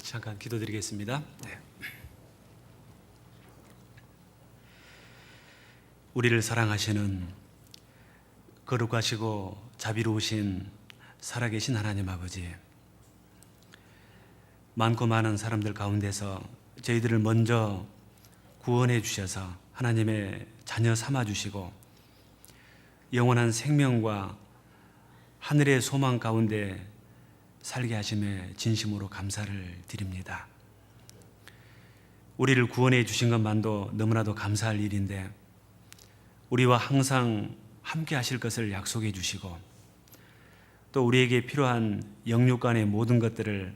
잠깐 기도드리겠습니다. 우리를 사랑하시는 거룩하시고 자비로우신 살아계신 하나님 아버지, 많고 많은 사람들 가운데서 저희들을 먼저 구원해 주셔서 하나님의 자녀 삼아 주시고 영원한 생명과 하늘의 소망 가운데 살게 하심에 진심으로 감사를 드립니다. 우리를 구원해 주신 것만도 너무나도 감사할 일인데 우리와 항상 함께 하실 것을 약속해 주시고 또 우리에게 필요한 영육간의 모든 것들을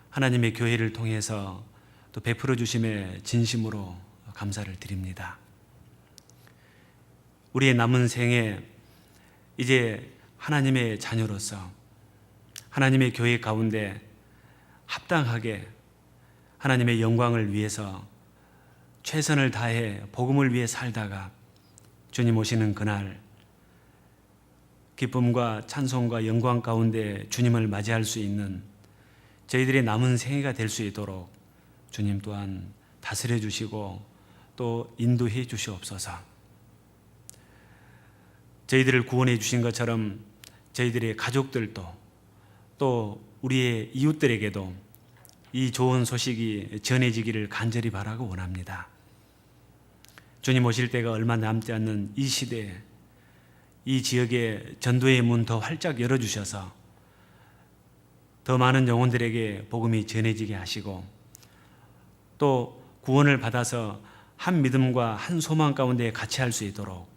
하나님의 교회를 통해서 또 베풀어 주심에 진심으로 감사를 드립니다. 우리의 남은 생에 이제 하나님의 자녀로서 하나님의 교회 가운데 합당하게 하나님의 영광을 위해서 최선을 다해 복음을 위해 살다가 주님 오시는 그날 기쁨과 찬송과 영광 가운데 주님을 맞이할 수 있는 저희들의 남은 생애가 될 수 있도록 주님 또한 다스려 주시고 또 인도해 주시옵소서. 저희들을 구원해 주신 것처럼 저희들의 가족들도 또 우리의 이웃들에게도 이 좋은 소식이 전해지기를 간절히 바라고 원합니다. 주님 오실 때가 얼마 남지 않는 이 시대에 이 지역의 전도의 문 더 활짝 열어주셔서 더 많은 영혼들에게 복음이 전해지게 하시고 또 구원을 받아서 한 믿음과 한 소망 가운데 같이 할 수 있도록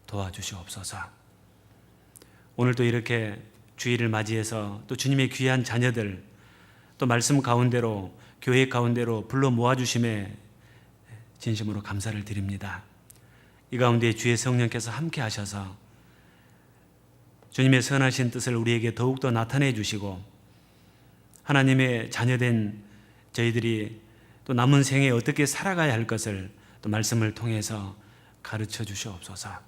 도와주시옵소서. 오늘도 이렇게 주일을 맞이해서 또 주님의 귀한 자녀들 또 말씀 가운데로 교회 가운데로 불러 모아주심에 진심으로 감사를 드립니다. 이 가운데 주의 성령께서 함께 하셔서 주님의 선하신 뜻을 우리에게 더욱더 나타내 주시고 하나님의 자녀된 저희들이 또 남은 생에 어떻게 살아가야 할 것을 또 말씀을 통해서 가르쳐 주시옵소서.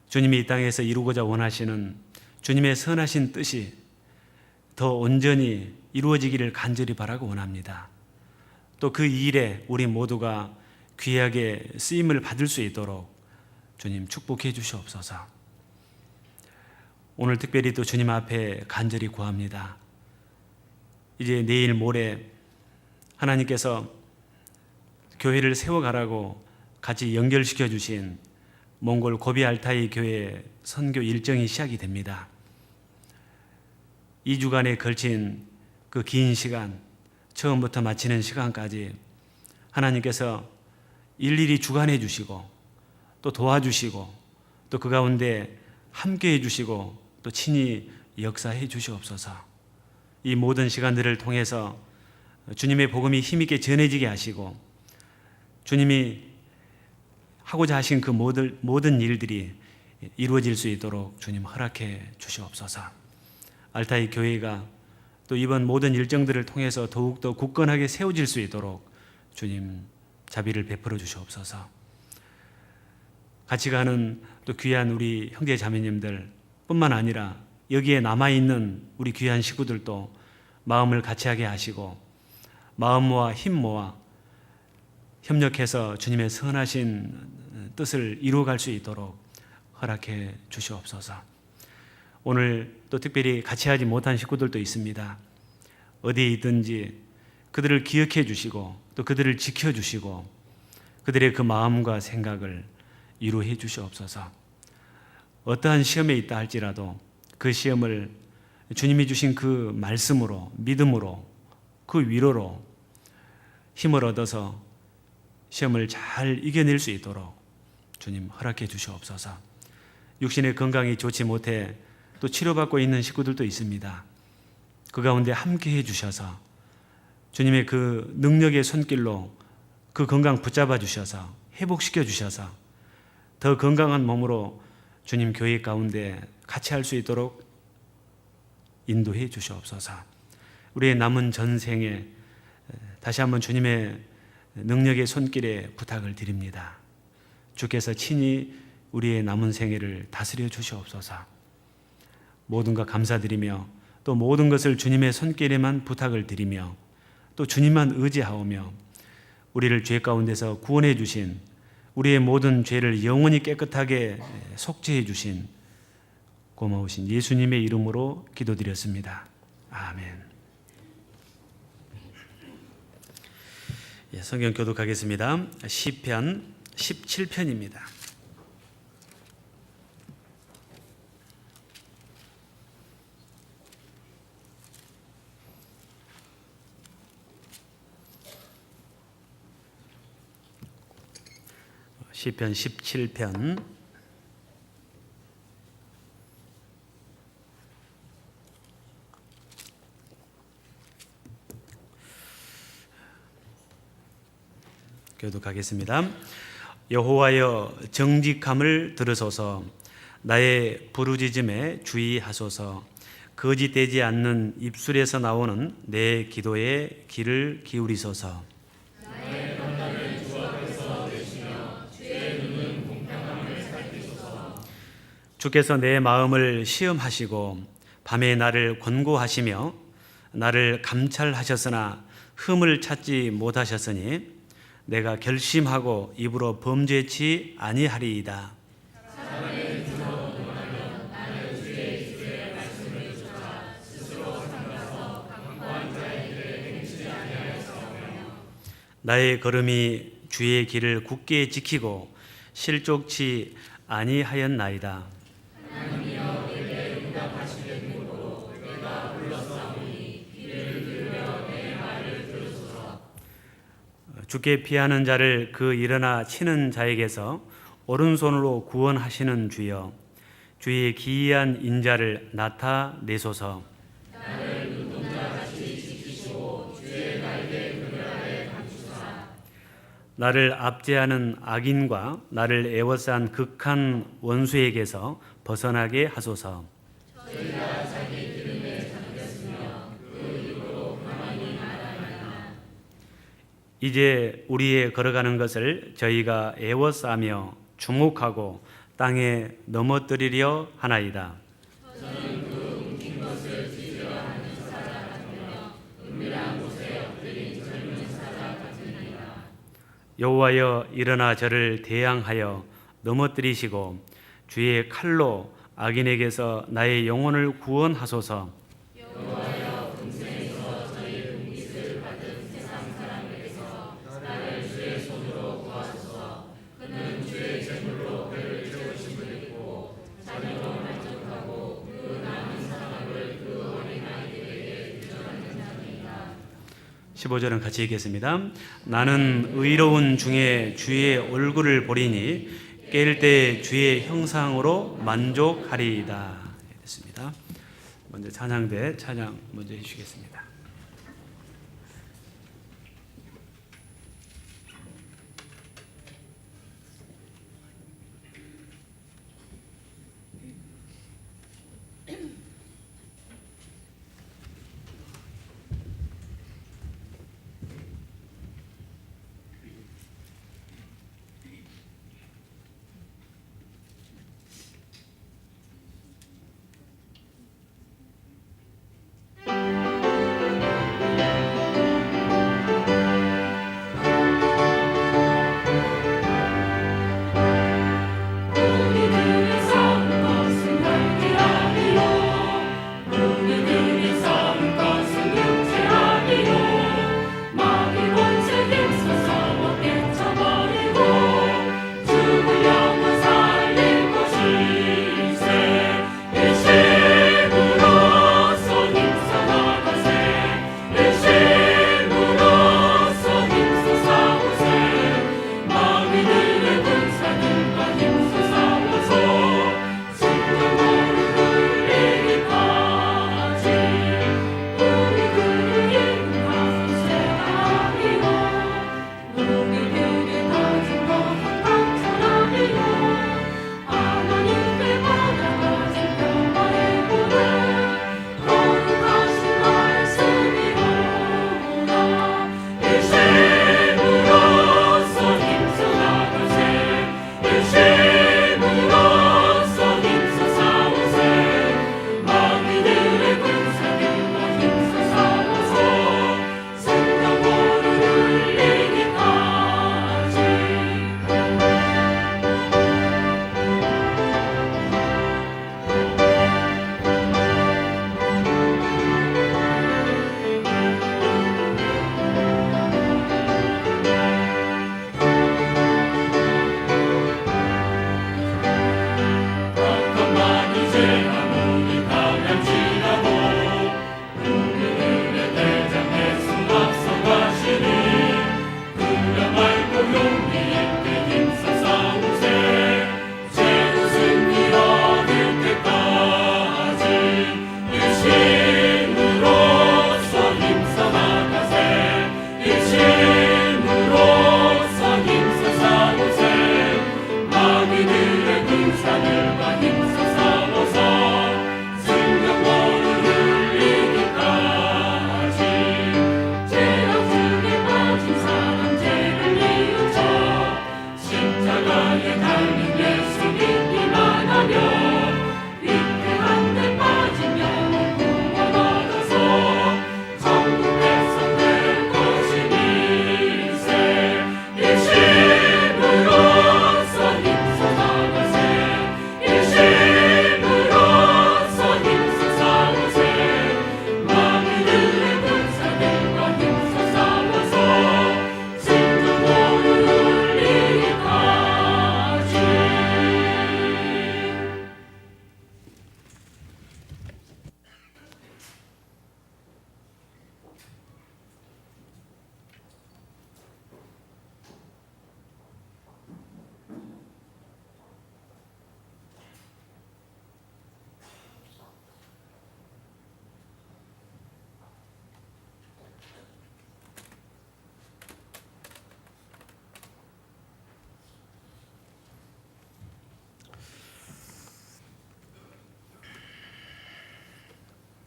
주님이 이 땅에서 이루고자 원하시는 주님의 선하신 뜻이 더 온전히 이루어지기를 간절히 바라고 원합니다. 또 그 일에 우리 모두가 귀하게 쓰임을 받을 수 있도록 주님 축복해 주시옵소서. 오늘 특별히 또 주님 앞에 간절히 구합니다. 이제 내일 모레 하나님께서 교회를 세워가라고 같이 연결시켜 주신 몽골 고비 알타이 교회 선교 일정이 시작이 됩니다. 2주간에 걸친 그 긴 시간, 처음부터 마치는 시간까지 하나님께서 일일이 주관해 주시고 또 도와주시고 또 그 가운데 함께 해 주시고 또 친히 역사해 주시옵소서. 이 모든 시간들을 통해서 주님의 복음이 힘있게 전해지게 하시고 주님이 하고자 하신 그 모든 일들이 이루어질 수 있도록 주님 허락해 주시옵소서. 알타이 교회가 또 이번 모든 일정들을 통해서 더욱더 굳건하게 세워질 수 있도록 주님 자비를 베풀어 주시옵소서. 같이 가는 또 귀한 우리 형제 자매님들 뿐만 아니라 여기에 남아있는 우리 귀한 식구들도 마음을 같이하게 하시고 마음 모아 힘 모아 협력해서 주님의 선하신 뜻을 이루어갈 수 있도록 허락해 주시옵소서. 오늘 또 특별히 같이 하지 못한 식구들도 있습니다. 어디에 있든지 그들을 기억해 주시고 또 그들을 지켜주시고 그들의 그 마음과 생각을 이루해 주시옵소서. 어떠한 시험에 있다 할지라도 그 시험을 주님이 주신 그 말씀으로 믿음으로 그 위로로 힘을 얻어서 시험을 잘 이겨낼 수 있도록 주님 허락해 주시옵소서. 육신의 건강이 좋지 못해 또 치료받고 있는 식구들도 있습니다. 그 가운데 함께 해 주셔서 주님의 그 능력의 손길로 그 건강 붙잡아 주셔서 회복시켜 주셔서 더 건강한 몸으로 주님 교회 가운데 같이 할 수 있도록 인도해 주시옵소서. 우리의 남은 전생에 다시 한번 주님의 능력의 손길에 부탁을 드립니다. 주께서 친히 우리의 남은 생애를 다스려 주시옵소서. 모든 것 감사드리며 또 모든 것을 주님의 손길에만 부탁을 드리며 또 주님만 의지하오며 우리를 죄 가운데서 구원해 주신, 우리의 모든 죄를 영원히 깨끗하게 속죄해 주신 고마우신 예수님의 이름으로 기도드렸습니다. 아멘. 성경 교독하겠습니다. 시편 17편입니다. 시편 17편 교독하겠습니다. 여호와여 정직함을 들으소서. 나의 부르짖음에 주의하소서. 거짓되지 않는 입술에서 나오는 내 기도에 귀를 기울이소서. 나의 건강을 주 앞에서 되시며 주의 눈은 공평함을 살피소서. 주께서 내 마음을 시험하시고 밤에 나를 권고하시며 나를 감찰하셨으나 흠을 찾지 못하셨으니 내가 결심하고 입으로 범죄치 아니하리이다. 나의 걸음이 주의 길을 굳게 지키고 실족치 아니하였나이다. 하나님이여 내게 응답하시게 되므로 내가 불렀사오니 귀를 기울여 내 말을 들으소서. 주께 피하는 자를 그 일어나 치는 자에게서 오른손으로 구원하시는 주여, 주의 기이한 인자를 나타내소서. 나를 눈동자같이 지키시고 주의 날개 그늘 아래 감추사. 나를 압제하는 악인과 나를 애워싼 극한 원수에게서 벗어나게 하소서. 저희가 자기 기름에 잠겼으며 그 입으로 가만히 말하나이다. 이제 우리의 걸어가는 것을 저희가 애워싸며 주목하고 땅에 넘어뜨리려 하나이다. 저는 그 움킨 것을 지으려 하는 사자 같으며 은밀한 곳에 엎드린 젊은 사자 같으니라. 여호와여 일어나 저를 대항하여 넘어뜨리시고 주의 칼로 악인에게서 나의 영혼을 구원하소서. 여호와여 금생에서 저희 분깃을 받은 세상 사람에게서 나를 주의 손으로 구하소서. 그는 주의 제물로 배를 채우심을 입고 자녀로 만족하고 그 남은 사람을 그 어린아이들에게 유전하는 자니이다. 15절은 같이 읽겠습니다. 나는 의로운 중에 주의 얼굴을 보리니 깰 때 주의 형상으로 만족하리이다. 됐습니다. 먼저 찬양대 찬양 먼저 해주시겠습니다.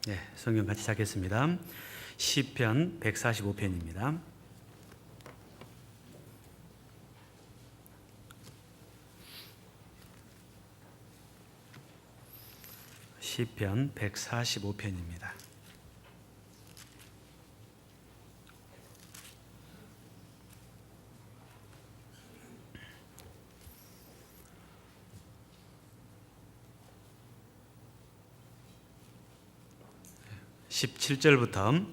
네, 성경 같이 찾겠습니다. 시편 145편입니다. 시편 145편입니다. (17절부터)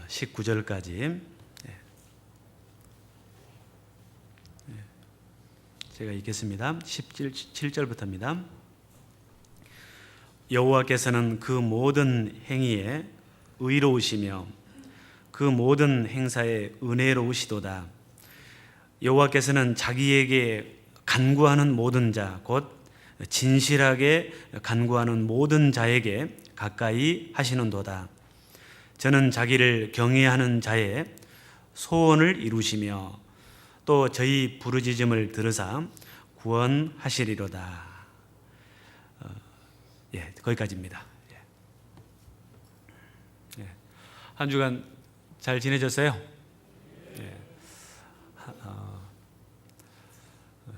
19절까지 제가 읽겠습니다. 17절부터입니다. 여호와께서는 그 모든 행위에 의로우시며 그 모든 행사에 은혜로우시도다. 여호와께서는 자기에게 간구하는 모든 자, 곧 진실하게 간구하는 모든 자에게 가까이 하시는도다. 저는 자기를 경외하는 자의 소원을 이루시며 또 저희 부르짖음을 들으사 구원하시리로다. 거기까지입니다. 한 주간 잘 지내셨어요?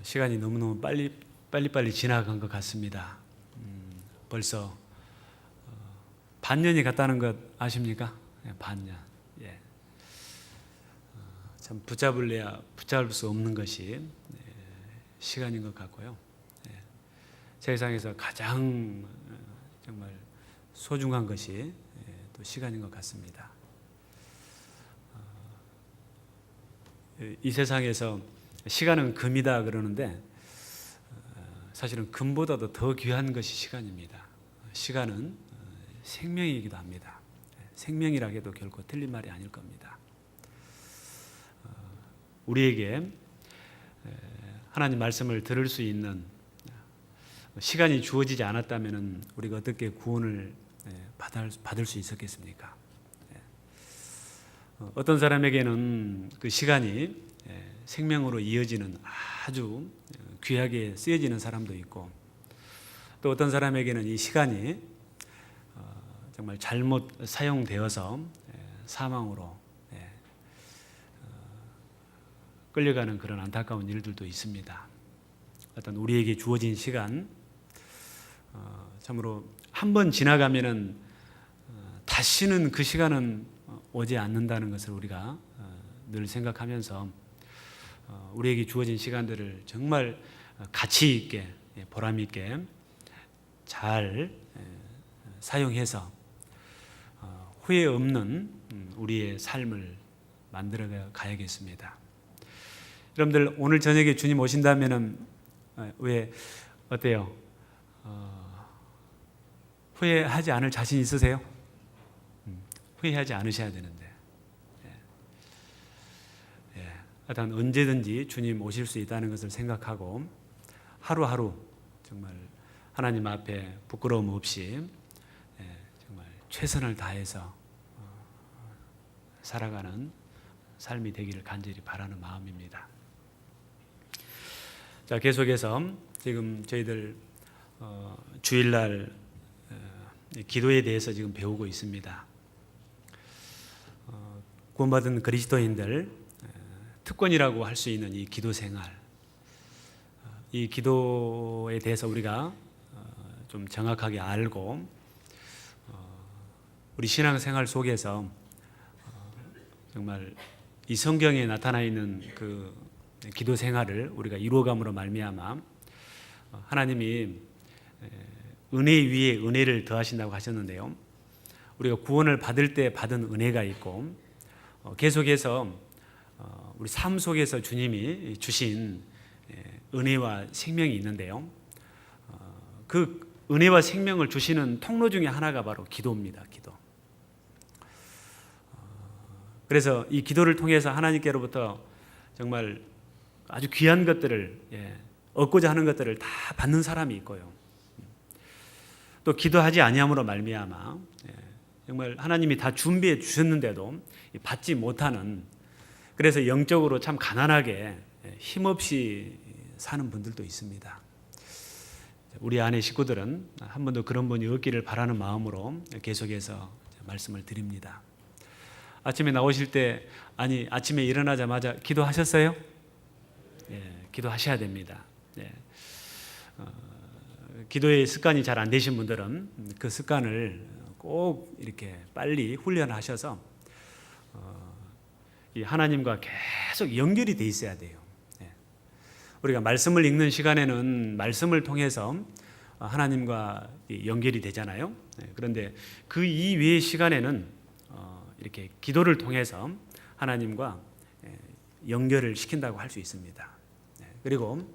시간이 너무너무 빨리 지나간 것 같습니다. 벌써 반년이 갔다는 것 아십니까? 반년. 참 붙잡을 수 없는 것이 시간인 것 같고요. 세상에서 가장 정말 소중한 것이 또 시간인 것 같습니다. 이 세상에서 시간은 금이다 그러는데 사실은 금보다도 더 귀한 것이 시간입니다. 시간은 생명이기도 합니다. 생명이라 해도 결코 틀린 말이 아닐 겁니다. 우리에게 하나님 말씀을 들을 수 있는 시간이 주어지지 않았다면 우리가 어떻게 구원을 받을 수 있었겠습니까? 어떤 사람에게는 그 시간이 생명으로 이어지는 아주 귀하게 쓰여지는 사람도 있고, 또 어떤 사람에게는 이 시간이 정말 잘못 사용되어서 사망으로 끌려가는 그런 안타까운 일들도 있습니다. 어떤 우리에게 주어진 시간, 참으로 한 번 지나가면은 다시는 그 시간은 오지 않는다는 것을 우리가 늘 생각하면서 우리에게 주어진 시간들을 정말 가치 있게, 보람 있게 잘 사용해서 후회 없는 우리의 삶을 만들어 가야겠습니다. 여러분들 오늘 저녁에 주님 오신다면은 왜 어때요? 후회하지 않을 자신 있으세요? 후회하지 않으셔야 되는데, 하여튼 언제든지 주님 오실 수 있다는 것을 생각하고 하루하루 정말 하나님 앞에 부끄러움 없이 정말 최선을 다해서 살아가는 삶이 되기를 간절히 바라는 마음입니다. 자, 계속해서 지금 저희들 주일날 기도에 대해서 지금 배우고 있습니다. 구원받은 그리스도인들 특권이라고 할 수 있는 이 기도 생활, 이 기도에 대해서 우리가 좀 정확하게 알고 우리 신앙생활 속에서 정말 이 성경에 나타나 있는 그 기도 생활을 우리가 이루어감으로 말미암아 하나님이 은혜 위에 은혜를 더하신다고 하셨는데요. 우리가 구원을 받을 때 받은 은혜가 있고 계속해서 우리 삶 속에서 주님이 주신 은혜와 생명이 있는데요. 그 은혜와 생명을 주시는 통로 중에 하나가 바로 기도입니다. 기도. 그래서 이 기도를 통해서 하나님께로부터 정말 아주 귀한 것들을 얻고자 하는 것들을 다 받는 사람이 있고요. 또 기도하지 아니함으로 말미암아 정말 하나님이 다 준비해 주셨는데도 받지 못하는, 그래서 영적으로 참 가난하게 힘없이 사는 분들도 있습니다. 우리 안에 식구들은 한 번도 그런 분이 없기를 바라는 마음으로 계속해서 말씀을 드립니다. 아침에 나오실 때 아침에 일어나자마자 기도하셨어요? 기도하셔야 됩니다. 기도의 습관이 잘 안 되신 분들은 그 습관을 꼭 이렇게 빨리 훈련하셔서 이 하나님과 계속 연결이 돼 있어야 돼요. 우리가 말씀을 읽는 시간에는 말씀을 통해서 하나님과 연결이 되잖아요. 그런데 그 이외의 시간에는 이렇게 기도를 통해서 하나님과 연결을 시킨다고 할 수 있습니다. 그리고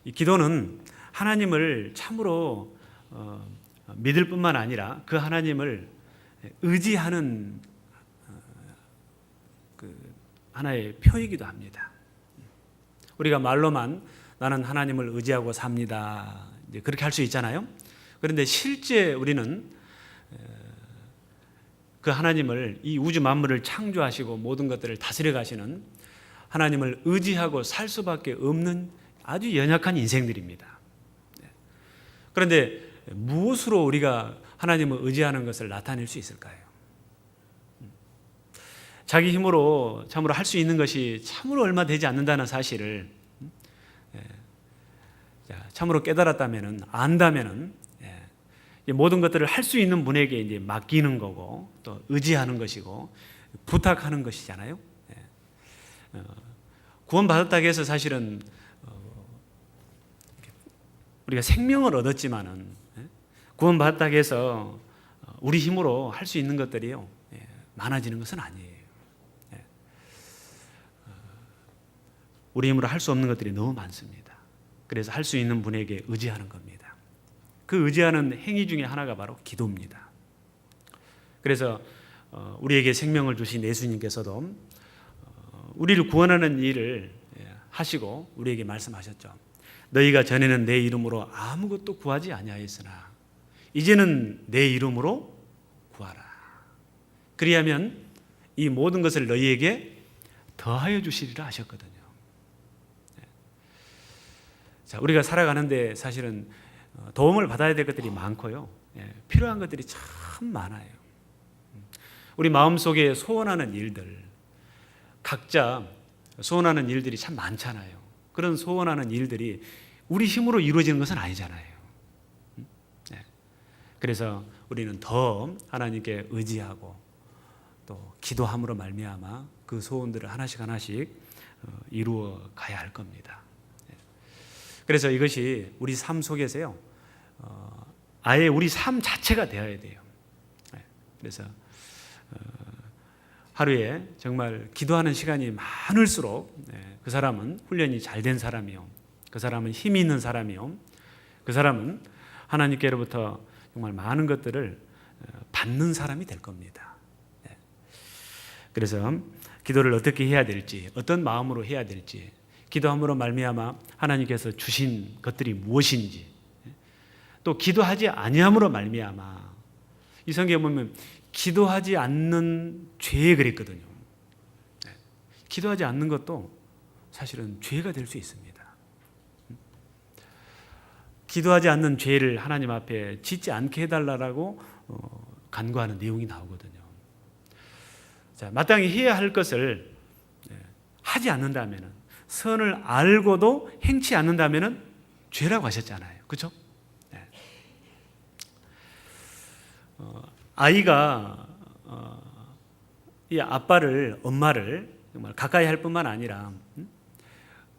이 기도는 하나님을 참으로 믿을 뿐만 아니라 그 하나님을 의지하는 그 하나의 표이기도 합니다. 우리가 말로만 나는 하나님을 의지하고 삽니다, 이제 그렇게 할 수 있잖아요. 그런데 실제 우리는 그 하나님을, 이 우주 만물을 창조하시고 모든 것들을 다스려 가시는 하나님을 의지하고 살 수밖에 없는 아주 연약한 인생들입니다. 그런데 무엇으로 우리가 하나님을 의지하는 것을 나타낼 수 있을까요? 자기 힘으로 참으로 할 수 있는 것이 참으로 얼마 되지 않는다는 사실을 참으로 깨달았다면은, 안다면은 모든 것들을 할 수 있는 분에게 이제 맡기는 거고 또 의지하는 것이고 부탁하는 것이잖아요. 구원받았다고 해서 사실은 우리가 생명을 얻었지만은 구원받았다고 해서 우리 힘으로 할 수 있는 것들이요 많아지는 것은 아니에요. 우리 힘으로 할 수 없는 것들이 너무 많습니다. 그래서 할 수 있는 분에게 의지하는 겁니다. 그 의지하는 행위 중에 하나가 바로 기도입니다. 그래서 우리에게 생명을 주신 예수님께서도 우리를 구원하는 일을 하시고 우리에게 말씀하셨죠. 너희가 전에는 내 이름으로 아무것도 구하지 아니하였으나 이제는 내 이름으로 구하라. 그리하면 이 모든 것을 너희에게 더하여 주시리라 하셨거든요. 자, 우리가 살아가는데 사실은 도움을 받아야 될 것들이 많고요. 필요한 것들이 참 많아요. 우리 마음속에 소원하는 일들, 각자 소원하는 일들이 참 많잖아요. 그런 소원하는 일들이 우리 힘으로 이루어지는 것은 아니잖아요. 그래서 우리는 더 하나님께 의지하고 또 기도함으로 말미암아 그 소원들을 하나씩 이루어 가야 할 겁니다. 그래서 이것이 우리 삶 속에서요, 아예 우리 삶 자체가 되어야 돼요. 그래서 하루에 정말 기도하는 시간이 많을수록 그 사람은 훈련이 잘 된 사람이요, 그 사람은 힘이 있는 사람이요, 그 사람은 하나님께로부터 정말 많은 것들을 받는 사람이 될 겁니다. 그래서 기도를 어떻게 해야 될지, 어떤 마음으로 해야 될지, 기도함으로 말미암아 하나님께서 주신 것들이 무엇인지, 또 기도하지 아니함으로 말미암아, 이 성경에 보면 기도하지 않는 죄에 그랬거든요. 기도하지 않는 것도 사실은 죄가 될 수 있습니다. 기도하지 않는 죄를 하나님 앞에 짓지 않게 해달라고 간구하는 내용이 나오거든요. 자, 마땅히 해야 할 것을 하지 않는다면, 선을 알고도 행치 않는다면 죄라고 하셨잖아요. 그렇죠? 네. 아이가 이 아빠를, 엄마를 정말 가까이 할 뿐만 아니라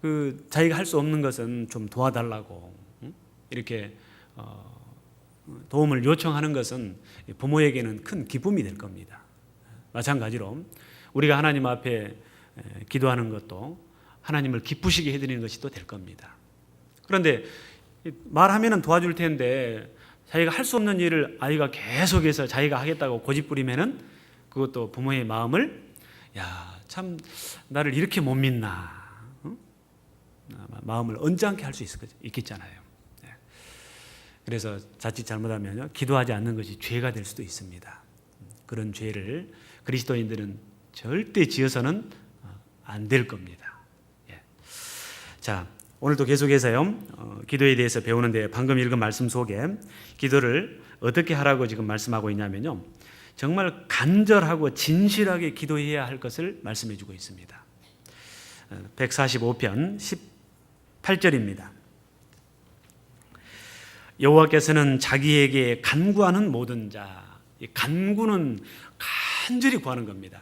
그 자기가 할 수 없는 것은 좀 도와달라고 이렇게 도움을 요청하는 것은 부모에게는 큰 기쁨이 될 겁니다. 마찬가지로 우리가 하나님 앞에 기도하는 것도 하나님을 기쁘시게 해드리는 것이 또 될 겁니다. 그런데 말하면 도와줄 텐데 자기가 할 수 없는 일을 아이가 계속해서 자기가 하겠다고 고집부리면은 그것도 부모의 마음을, 야, 참 나를 이렇게 못 믿나, 마음을 언짢게 할 수 있겠잖아요. 그래서 자칫 잘못하면 기도하지 않는 것이 죄가 될 수도 있습니다. 그런 죄를 그리스도인들은 절대 지어서는 안 될 겁니다. 자, 오늘도 계속해서요, 기도에 대해서 배우는데 방금 읽은 말씀 속에 기도를 어떻게 하라고 지금 말씀하고 있냐면요, 정말 간절하고 진실하게 기도해야 할 것을 말씀해 주고 있습니다. 145편 18절입니다. 여호와께서는 자기에게 간구하는 모든 자, 이 간구는 간절히 구하는 겁니다.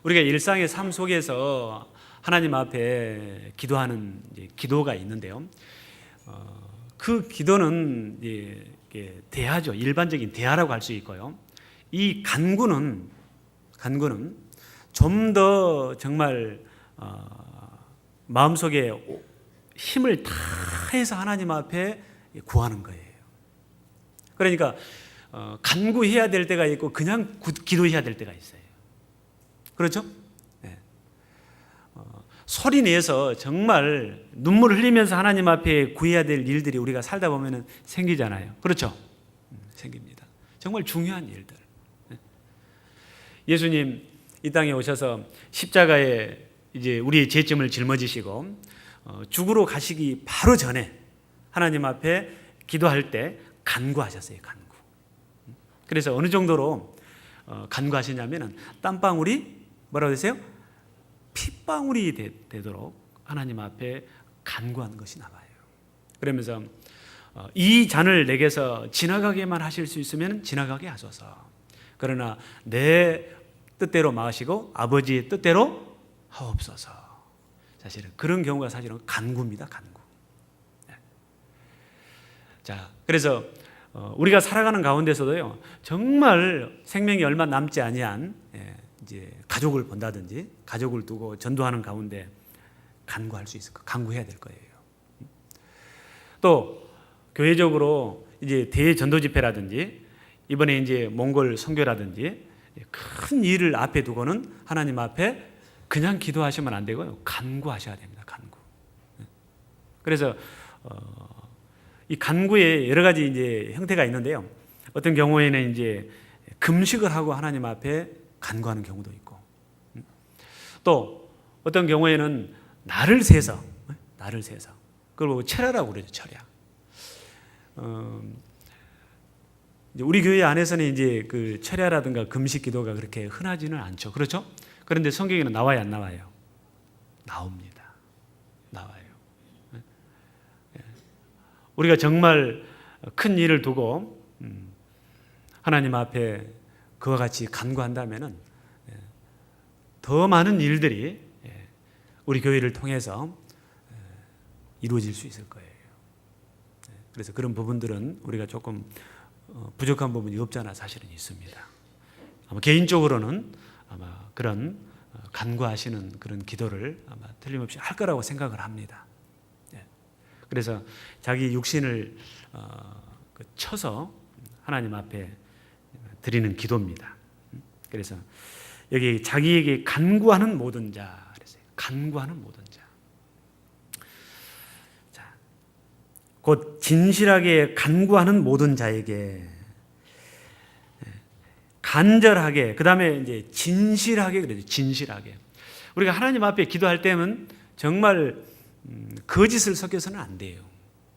우리가 일상의 삶 속에서 하나님 앞에 기도하는 기도가 있는데요, 그 기도는 대화죠. 일반적인 대화라고 할 수 있고요. 이 간구는 좀 더 정말 마음속에 힘을 다해서 하나님 앞에 구하는 거예요. 그러니까 간구해야 될 때가 있고 그냥 기도해야 될 때가 있어요. 그렇죠? 네. 소리 내서 정말 눈물을 흘리면서 하나님 앞에 구해야 될 일들이 우리가 살다 보면 생기잖아요. 그렇죠? 생깁니다. 정말 중요한 일들. 네. 예수님 이 땅에 오셔서 십자가에 이제 우리의 죄점을 짊어지시고 죽으러 가시기 바로 전에 하나님 앞에 기도할 때 간구하셨어요. 간구. 그래서 어느 정도로 간구하시냐면은 땀방울이 뭐라고 되세요? 핏방울이 되도록 하나님 앞에 간구하는 것이 나와요. 그러면서 이 잔을 내게서 지나가게만 하실 수 있으면 지나가게 하소서. 그러나 내 뜻대로 마시고 아버지의 뜻대로 하옵소서. 사실은 그런 경우가 사실은 간구입니다. 간구. 자, 그래서 우리가 살아가는 가운데서도요, 정말 생명이 얼마 남지 아니한 이제 가족을 본다든지 가족을 두고 전도하는 가운데 간구할 수 있을 거, 간구해야 될 거예요. 또 교회적으로 이제 대전도 집회라든지 이번에 이제 몽골 선교라든지 큰 일을 앞에 두고는 하나님 앞에 그냥 기도하시면 안 되고요, 간구하셔야 됩니다. 간구. 그래서 이 간구에 여러 가지 이제 형태가 있는데요. 어떤 경우에는 이제 금식을 하고 하나님 앞에 간구하는 경우도 있고, 또 어떤 경우에는 날을 세서 그걸 철야라고 그러죠. 철야. 우리 교회 안에서는 이제 그 철야라든가 금식 기도가 그렇게 흔하지는 않죠. 그렇죠? 그런데 성경에는 나와요, 안 나와요? 나옵니다. 나와요. 우리가 정말 큰 일을 두고 하나님 앞에 그와 같이 간구한다면은 더 많은 일들이 우리 교회를 통해서 이루어질 수 있을 거예요. 그래서 그런 부분들은 우리가 조금 부족한 부분이 없잖아 사실은 있습니다. 아마 개인적으로는 아마 그런 간구하시는 그런 기도를 아마 틀림없이 할 거라고 생각을 합니다. 그래서 자기 육신을 쳐서 하나님 앞에 드리는 기도입니다. 그래서 여기 자기에게 간구하는 모든 자, 그랬어요. 간구하는 모든 자. 자, 곧 진실하게 간구하는 모든 자에게 간절하게, 그 다음에 이제 진실하게 그래요. 진실하게. 우리가 하나님 앞에 기도할 때는 정말 거짓을 섞여서는 안 돼요.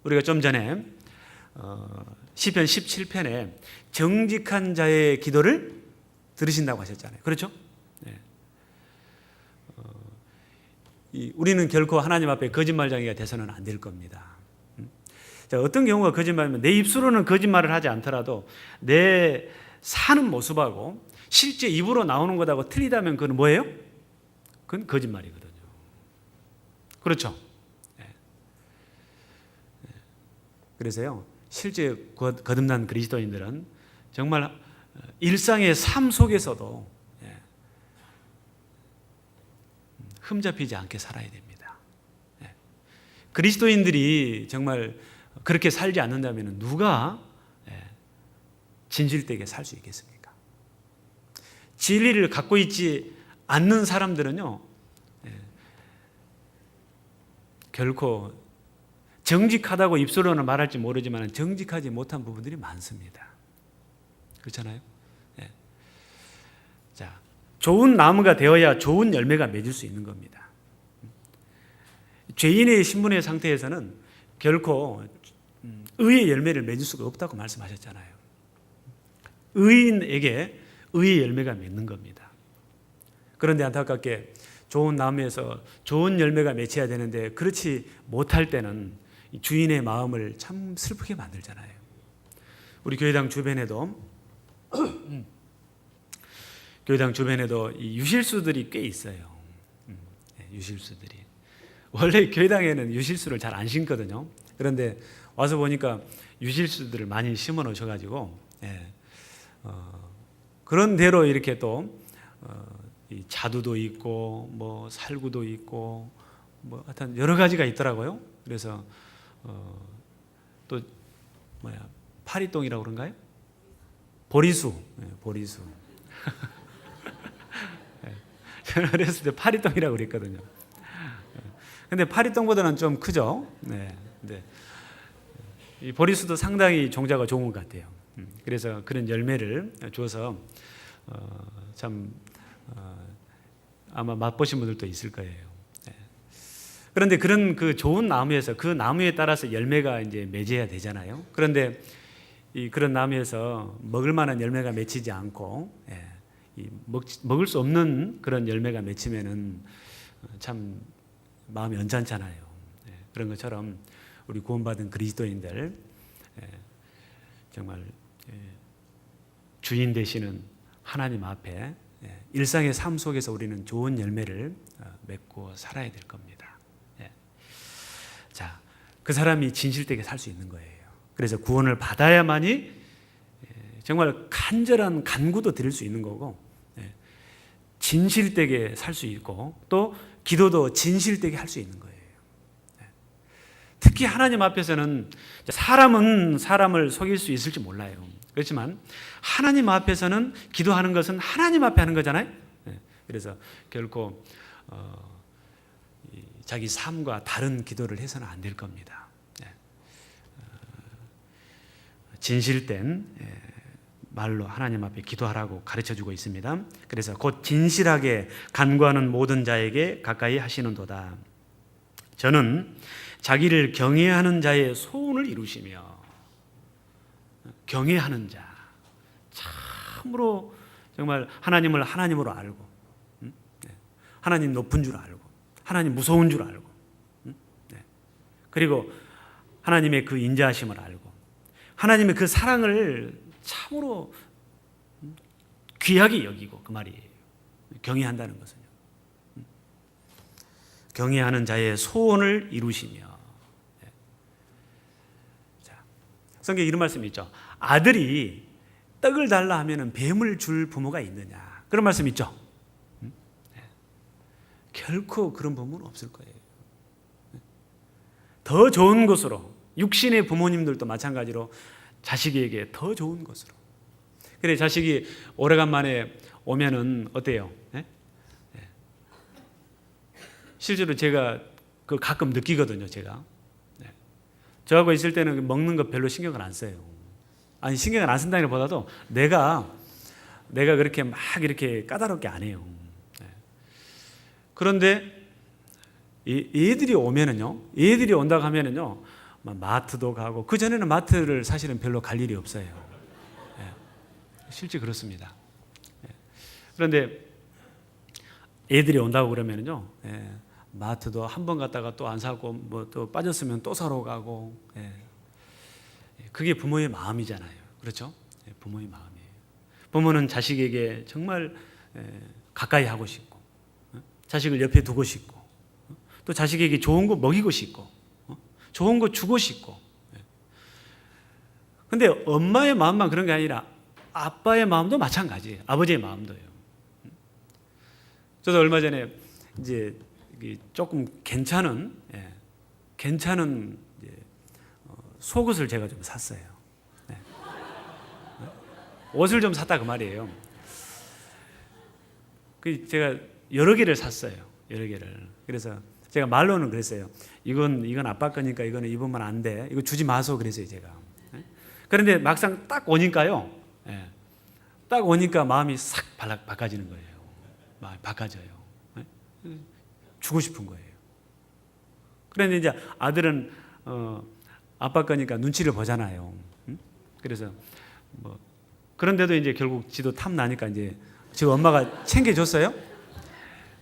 우리가 좀 전에 시편 17편에 정직한 자의 기도를 들으신다고 하셨잖아요. 그렇죠? 네. 우리는 결코 하나님 앞에 거짓말쟁이가 돼서는 안 될 겁니다. 자, 어떤 경우가 거짓말이면 내 입술로는 거짓말을 하지 않더라도 내 사는 모습하고 실제 입으로 나오는 것하고 틀리다면 그건 뭐예요? 그건 거짓말이거든요. 그렇죠? 네. 그래서요, 실제 거듭난 그리스도인들은 정말 일상의 삶 속에서도 흠잡히지 않게 살아야 됩니다. 그리스도인들이 정말 그렇게 살지 않는다면 누가 진실되게 살 수 있겠습니까? 진리를 갖고 있지 않는 사람들은요, 결코 정직하다고 입술로는 말할지 모르지만 정직하지 못한 부분들이 많습니다. 그렇잖아요? 자, 좋은 나무가 되어야 좋은 열매가 맺을 수 있는 겁니다. 죄인의 신분의 상태에서는 결코 의의 열매를 맺을 수가 없다고 말씀하셨잖아요. 의인에게 의의 열매가 맺는 겁니다. 그런데 안타깝게 좋은 나무에서 좋은 열매가 맺혀야 되는데 그렇지 못할 때는 주인의 마음을 참 슬프게 만들잖아요. 우리 교회당 주변에도 이 유실수들이 꽤 있어요. 유실수들이 원래 교회당에는 유실수를 잘 안 심거든요. 그런데 와서 보니까 유실수들을 많이 심어 놓으셔가지고 그런 대로 이렇게 또 이 자두도 있고 뭐 살구도 있고 뭐 하여튼 여러 가지가 있더라고요. 그래서 또 파리똥이라고 그런가요? 보리수, 보리수. 저는 어렸을 때 파리똥이라고 그랬거든요. 근데 파리똥보다는 좀 크죠. 네. 근데 이 보리수도 상당히 종자가 좋은 것 같아요. 그래서 그런 열매를 줘서 참 아마 맛보신 분들도 있을 거예요. 그런데 그런 그 좋은 나무에서 그 나무에 따라서 열매가 이제 맺어야 되잖아요. 그런데 그런 나무에서 먹을 만한 열매가 맺히지 않고 먹을 수 없는 그런 열매가 맺히면은 참 마음이 언짢잖아요. 그런 것처럼 우리 구원받은 그리스도인들 정말 주인 되시는 하나님 앞에 일상의 삶 속에서 우리는 좋은 열매를 맺고 살아야 될 겁니다. 자, 그 사람이 진실되게 살 수 있는 거예요. 그래서 구원을 받아야만이 정말 간절한 간구도 드릴 수 있는 거고 진실되게 살 수 있고 또 기도도 진실되게 할 수 있는 거예요. 특히 하나님 앞에서는 사람은 사람을 속일 수 있을지 몰라요. 그렇지만 하나님 앞에서는 기도하는 것은 하나님 앞에 하는 거잖아요. 그래서 결코 자기 삶과 다른 기도를 해서는 안 될 겁니다. 진실된 말로 하나님 앞에 기도하라고 가르쳐주고 있습니다. 그래서 곧 진실하게 간구하는 모든 자에게 가까이 하시는도다. 저는 자기를 경외하는 자의 소원을 이루시며, 경외하는 자, 참으로 정말 하나님을 하나님으로 알고, 하나님 높은 줄 알고, 하나님 무서운 줄 알고, 그리고 하나님의 그 인자하심을 알고, 하나님의 그 사랑을 참으로 귀하게 여기고, 그 말이에요. 경외한다는 것은요. 경외하는 자의 소원을 이루시며. 자, 성경에 이런 말씀이 있죠. 아들이 떡을 달라 하면은 뱀을 줄 부모가 있느냐. 그런 말씀 있죠. 결코 그런 부모는 없을 거예요. 더 좋은 것으로, 육신의 부모님들도 마찬가지로 자식에게 더 좋은 것으로. 그래, 자식이 오래간만에 오면은 어때요? 실제로 제가 그 가끔 느끼거든요, 제가. 저하고 있을 때는 먹는 거 별로 신경을 안 써요. 아니, 신경을 안 쓴다기보다도 내가 그렇게 막 이렇게 까다롭게 안 해요. 그런데 얘들이 오면은요, 얘들이 온다고 하면은요, 마트도 가고, 그전에는 마트를 사실은 별로 갈 일이 없어요. 실제 그렇습니다. 그런데 애들이 온다고 그러면요, 마트도 한 번 갔다가 또 안 사고, 뭐 또 빠졌으면 또 사러 가고, 그게 부모의 마음이잖아요. 그렇죠? 부모의 마음이에요. 부모는 자식에게 정말 가까이 하고 싶고, 자식을 옆에 두고 싶고, 또 자식에게 좋은 거 먹이고 싶고, 좋은 거 주고 싶고. 근데 엄마의 마음만 그런 게 아니라 아빠의 마음도 마찬가지예요. 아버지의 마음도요. 저도 얼마 전에 이제 조금 괜찮은 속옷을 제가 좀 샀어요. 옷을 좀 샀다 그 말이에요. 제가 여러 개를 샀어요. 여러 개를. 그래서 제가 말로는 그랬어요. 이건 아빠 거니까 이거는 입으면 안 돼. 이거 주지 마소 그랬어요, 제가. 그런데 막상 딱 오니까요. 딱 오니까 마음이 싹 바꿔지는 거예요. 마음이 바꿔져요. 주고 싶은 거예요. 그런데 이제 아들은 아빠 거니까 눈치를 보잖아요. 그래서 뭐 그런데도 이제 결국 지도 탐 나니까 이제 지금 엄마가 챙겨줬어요.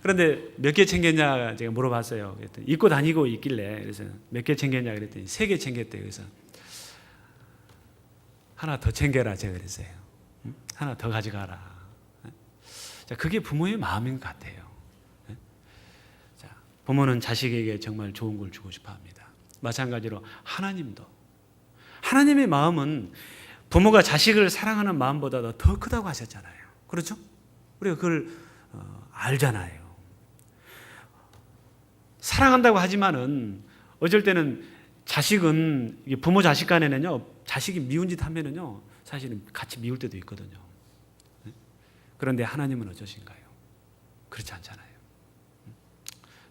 그런데 몇 개 챙겼냐 제가 물어봤어요. 그랬더니 입고 다니고 있길래, 그래서 몇 개 챙겼냐 그랬더니 3개 챙겼대요. 그래서 하나 더 챙겨라 제가 그랬어요. 하나 더 가져가라. 자, 그게 부모의 마음인 것 같아요. 자, 부모는 자식에게 정말 좋은 걸 주고 싶어 합니다. 마찬가지로 하나님도, 하나님의 마음은 부모가 자식을 사랑하는 마음보다 더 크다고 하셨잖아요. 그렇죠? 우리가 그걸 알잖아요. 사랑한다고 하지만은 어쩔 때는 자식은, 부모 자식 간에는요, 자식이 미운 짓 하면은요, 사실은 같이 미울 때도 있거든요. 그런데 하나님은 어떠신가요? 그렇지 않잖아요.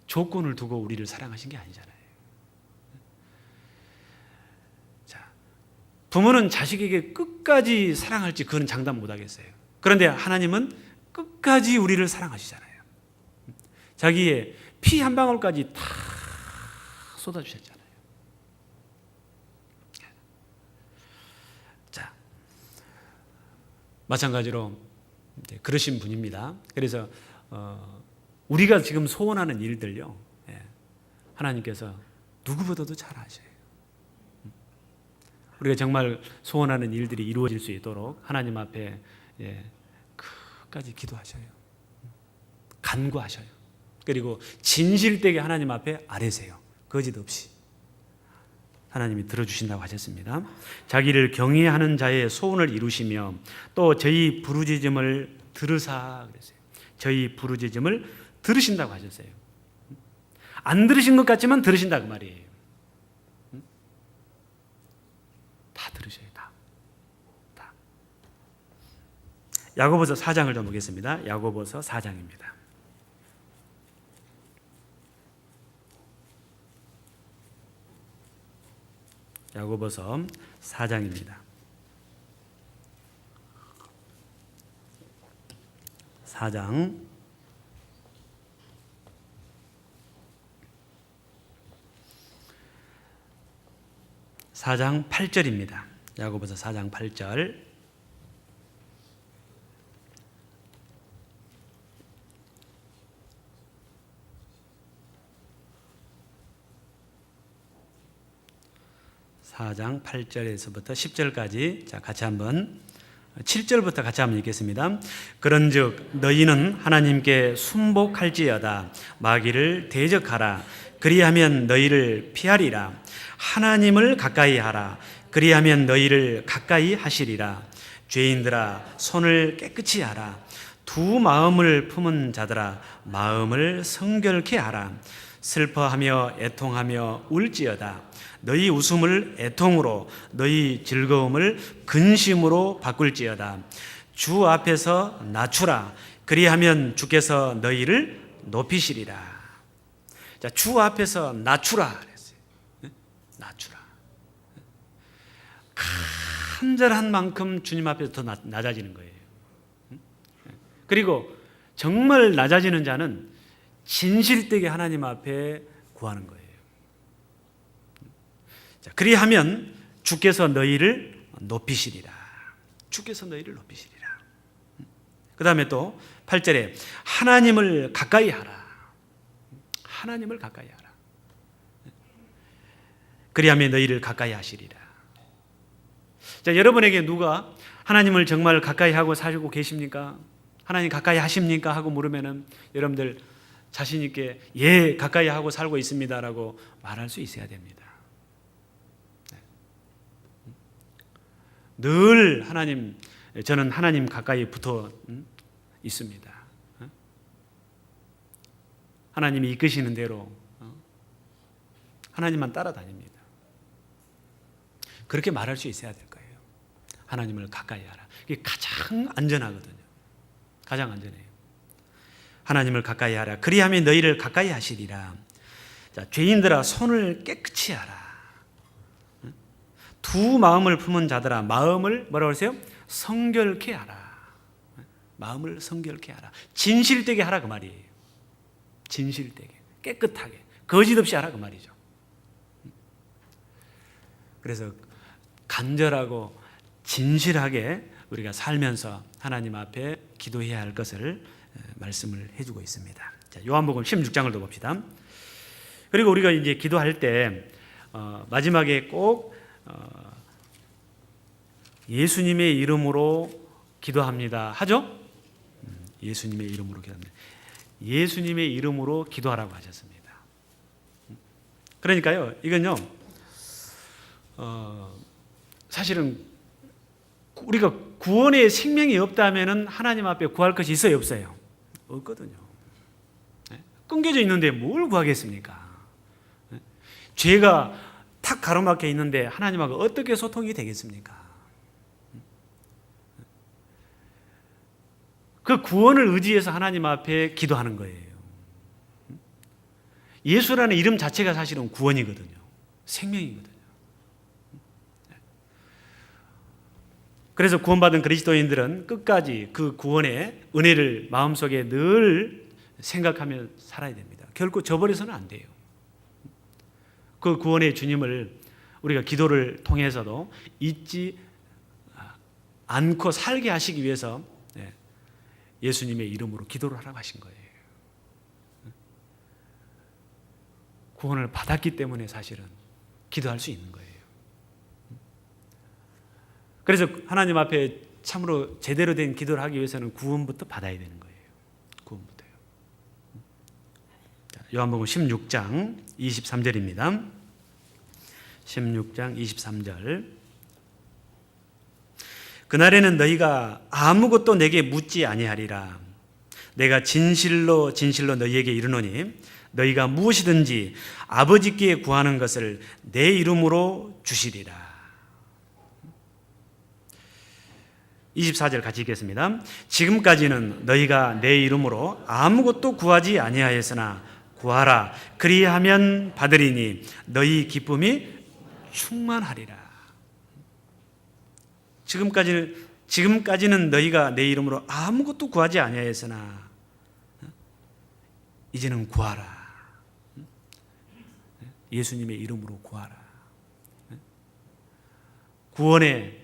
조건을 두고 우리를 사랑하신 게 아니잖아요. 자, 부모는 자식에게 끝까지 사랑할지 그건 장담 못 하겠어요. 그런데 하나님은 끝까지 우리를 사랑하시잖아요. 자기의 피 한 방울까지 다 쏟아주셨잖아요. 자, 마찬가지로 그러신 분입니다. 그래서 우리가 지금 소원하는 일들요, 하나님께서 누구보다도 잘 아셔요. 우리가 정말 소원하는 일들이 이루어질 수 있도록 하나님 앞에 끝까지 기도하셔요. 간구하셔요. 그리고 진실되게 하나님 앞에 아뢰세요. 거짓 없이. 하나님이 들어주신다고 하셨습니다. 자기를 경외하는 자의 소원을 이루시며 또 저희 부르짖음을 들으사 그랬어요. 저희 부르짖음을 들으신다고 하셨어요. 안 들으신 것 같지만 들으신다 그 말이에요. 다 들으셔요. 다. 야고보서 4장을 좀 보겠습니다. 야고보서 4장입니다. 야고보서 4장입니다. 4장 4장 8절입니다. 야고보서 4장 8절. (4장 8절에서부터) (10절까지) 자, 같이 한번 7절부터 같이 한번 읽겠습니다. 그런즉 너희는 하나님께 순복할지어다. 마귀를 대적하라. 그리하면 너희를 피하리라. 하나님을 가까이 하라. 그리하면 너희를 가까이 하시리라. 죄인들아 손을 깨끗이 하라. 두 마음을 품은 자들아 마음을 성결케 하라. 슬퍼하며 애통하며 울지어다. 너희 웃음을 애통으로 너희 즐거움을 근심으로 바꿀지어다. 주 앞에서 낮추라. 그리하면 주께서 너희를 높이시리라. 자, 주 앞에서 낮추라 그랬어요. 낮추라. 간절한 만큼 주님 앞에서 더 낮아지는 거예요. 그리고 정말 낮아지는 자는 진실되게 하나님 앞에 구하는 거예요. 자, 그리하면 주께서 너희를 높이시리라. 주께서 너희를 높이시리라. 그 다음에 또 8절에 하나님을 가까이 하라. 하나님을 가까이 하라. 그리하면 너희를 가까이 하시리라. 자, 여러분에게 누가 하나님을 정말 가까이 하고 살고 계십니까? 하나님 가까이 하십니까? 하고 물으면은 여러분들 자신 있게 예, 가까이 하고 살고 있습니다라고 말할 수 있어야 됩니다. 늘 저는 하나님 가까이 붙어 있습니다. 하나님이 이끄시는 대로 하나님만 따라다닙니다. 그렇게 말할 수 있어야 될 거예요. 하나님을 가까이 하라. 이게 가장 안전하거든요. 가장 안전해요. 하나님을 가까이 하라. 그리하면 너희를 가까이 하시리라. 자, 죄인들아 손을 깨끗이 하라. 두 마음을 품은 자들아 마음을 뭐라고 하세요? 성결케 하라. 마음을 성결케 하라. 진실되게 하라 그 말이에요. 진실되게, 깨끗하게, 거짓 없이 하라 그 말이죠. 그래서 간절하고 진실하게 우리가 살면서 하나님 앞에 기도해야 할 것을 말씀을 해주고 있습니다. 자, 요한복음 16장을 더 봅시다. 그리고 우리가 이제 기도할 때 마지막에 꼭 예수님의 이름으로 기도합니다 하죠? 예수님의 이름으로 기도합니다. 예수님의 이름으로 기도하라고 하셨습니다. 그러니까요, 이건요, 사실은 우리가 구원의 생명이 없다면 하나님 앞에 구할 것이 있어요, 없어요? 없거든요. 끊겨져 있는데 뭘 구하겠습니까? 죄가 탁 가로막혀 있는데 하나님하고 어떻게 소통이 되겠습니까? 그 구원을 의지해서 하나님 앞에 기도하는 거예요. 예수라는 이름 자체가 사실은 구원이거든요. 생명이거든요. 그래서 구원받은 그리스도인들은 끝까지 그 구원의 은혜를 마음속에 늘 생각하며 살아야 됩니다. 결코 저버려서는 안 돼요. 그 구원의 주님을 우리가 기도를 통해서도 잊지 않고 살게 하시기 위해서 예수님의 이름으로 기도를 하라고 하신 거예요. 구원을 받았기 때문에 사실은 기도할 수 있는 거예요. 그래서 하나님 앞에 참으로 제대로 된 기도를 하기 위해서는 구원부터 받아야 되는 거예요. 구원부터요. 요한복음 16장 23절입니다. 16장 23절. 그날에는 너희가 아무것도 내게 묻지 아니하리라. 내가 진실로 진실로 너희에게 이르노니 너희가 무엇이든지 아버지께 구하는 것을 내 이름으로 주시리라. 24절 같이 읽겠습니다. 지금까지는 너희가 내 이름으로 아무것도 구하지 아니하였으나 구하라. 그리하면 받으리니 너희 기쁨이 충만하리라. 지금까지는 너희가 내 이름으로 아무것도 구하지 아니하였으나 이제는 구하라. 예수님의 이름으로 구하라. 구원의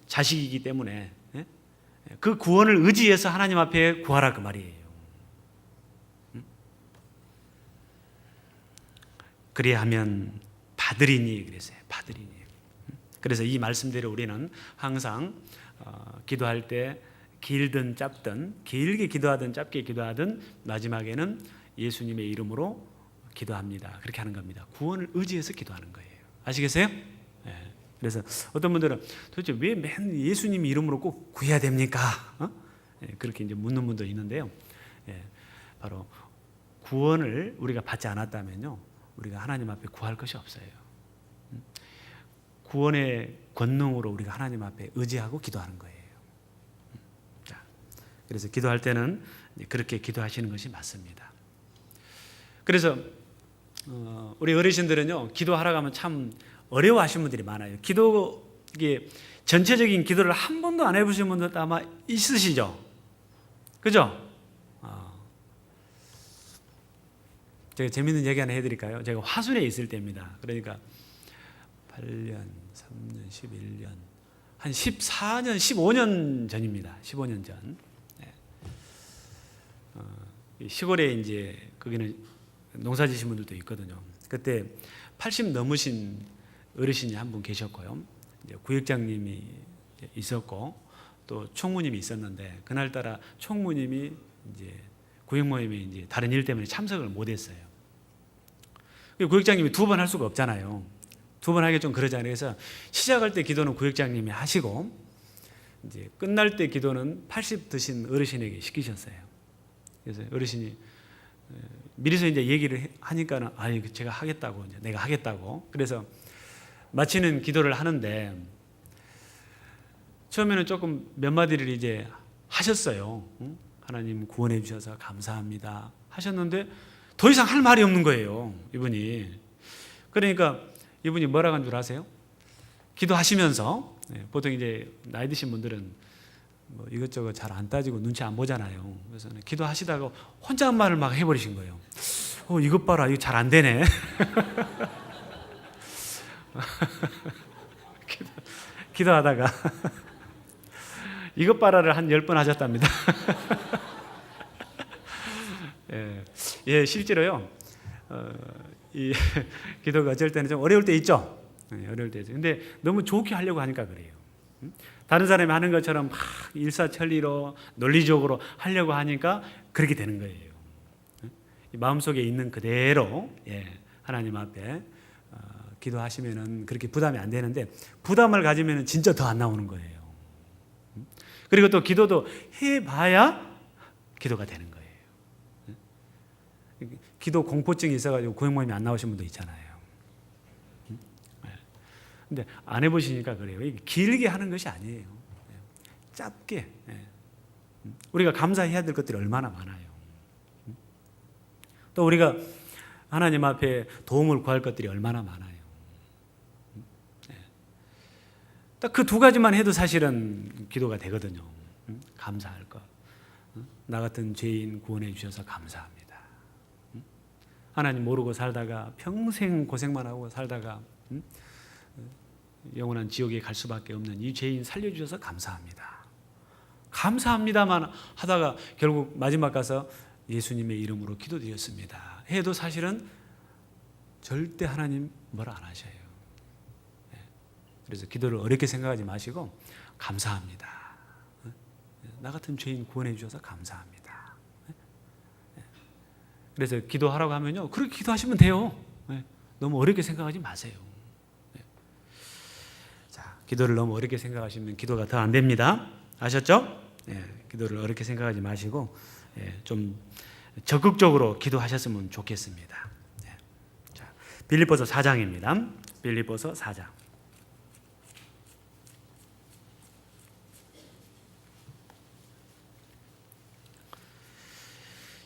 자식이기 때문에 그 구원을 의지해서 하나님 앞에 구하라 그 말이에요. 그리하면 받으리니 그랬어요. 받으리니. 그래서 이 말씀대로 우리는 항상 기도할 때 길든 짧든 길게 기도하든 짧게 기도하든 마지막에는 예수님의 이름으로 기도합니다. 그렇게 하는 겁니다. 구원을 의지해서 기도하는 거예요. 아시겠어요? 네. 그래서 어떤 분들은 도대체 왜 맨 예수님 이름으로 꼭 구해야 됩니까? 네, 그렇게 이제 묻는 분도 있는데요. 네, 바로 구원을 우리가 받지 않았다면요, 우리가 하나님 앞에 구할 것이 없어요. 구원의 권능으로 우리가 하나님 앞에 의지하고 기도하는 거예요. 자, 그래서 기도할 때는 그렇게 기도하시는 것이 맞습니다. 그래서 우리 어르신들은요, 기도하라고 하면 참 어려워하시는 분들이 많아요. 이게 전체적인 기도를 한 번도 안 해보신 분들도 아마 있으시죠? 그죠? 제가 재밌는 얘기 하나 해드릴까요? 제가 화순에 있을 때입니다. 그러니까 8년, 3년, 11년, 한 14년, 15년 전입니다. 15년 전. 시골에 이제 거기는 농사 지신 분들도 있거든요. 그때 80 넘으신 어르신이 한 분 계셨고요. 이제 구역장님이 있었고 또 총무님이 있었는데 그날따라 총무님이 이제 구역 모임에 이제 다른 일 때문에 참석을 못했어요. 구역장님이 두 번 할 수가 없잖아요. 두 번 하기 좀 그러잖아요. 그래서 시작할 때 기도는 구역장님이 하시고 이제 끝날 때 기도는 80 드신 어르신에게 시키셨어요. 그래서 어르신이 미리서 이제 얘기를 하니까는 제가 하겠다고 이제 내가 하겠다고 그래서 마치는 기도를 하는데 처음에는 조금 몇 마디를 이제 하셨어요. 하나님 구원해 주셔서 감사합니다 하셨는데 더 이상 할 말이 없는 거예요. 이분이. 그러니까 이분이 뭐라고 한 줄 아세요? 기도하시면서 보통 이제 나이 드신 분들은 뭐 이것저것 잘 안 따지고 눈치 안 보잖아요. 그래서 기도하시다가 혼잣말을 막 해버리신 거예요. 이것 봐라, 이거 잘 안 되네. 기도하다가 이것 봐라를 한 10번 하셨답니다. 실제로요. 이 기도가 어쩔 때는 좀 어려울 때 있죠. 어려울 때 있죠. 근데 너무 좋게 하려고 하니까 그래요. 다른 사람이 하는 것처럼 막 일사천리로 논리적으로 하려고 하니까 그렇게 되는 거예요. 마음속에 있는 그대로 하나님 앞에 기도하시면은 그렇게 부담이 안 되는데 부담을 가지면은 진짜 더 안 나오는 거예요. 그리고 또 기도도 해봐야 기도가 되는 거예요. 기도 공포증이 있어가지고 구역 모임에 안 나오신 분도 있잖아요. 근데 안 해보시니까 그래요. 이게 길게 하는 것이 아니에요. 짧게. 우리가 감사해야 될 것들이 얼마나 많아요. 또 우리가 하나님 앞에 도움을 구할 것들이 얼마나 많아요. 딱 그 두 가지만 해도 사실은 기도가 되거든요. 감사할 것. 나 같은 죄인 구원해 주셔서 감사합니다. 하나님 모르고 살다가 평생 고생만 하고 살다가 영원한 지옥에 갈 수밖에 없는 이 죄인 살려주셔서 감사합니다. 감사합니다만 하다가 결국 마지막 가서 예수님의 이름으로 기도드렸습니다 해도 사실은 절대 하나님 뭐라 안 하셔요. 그래서 기도를 어렵게 생각하지 마시고 감사합니다. 나 같은 죄인 구원해 주셔서 감사합니다. 그래서 기도하라고 하면요 그렇게 기도하시면 돼요. 너무 어렵게 생각하지 마세요. 기도를 너무 어렵게 생각하시면 기도가 더 안 됩니다. 아셨죠? 기도를 어렵게 생각하지 마시고 좀 적극적으로 기도하셨으면 좋겠습니다. 자, 빌립보서 4장입니다. 빌립보서 4장.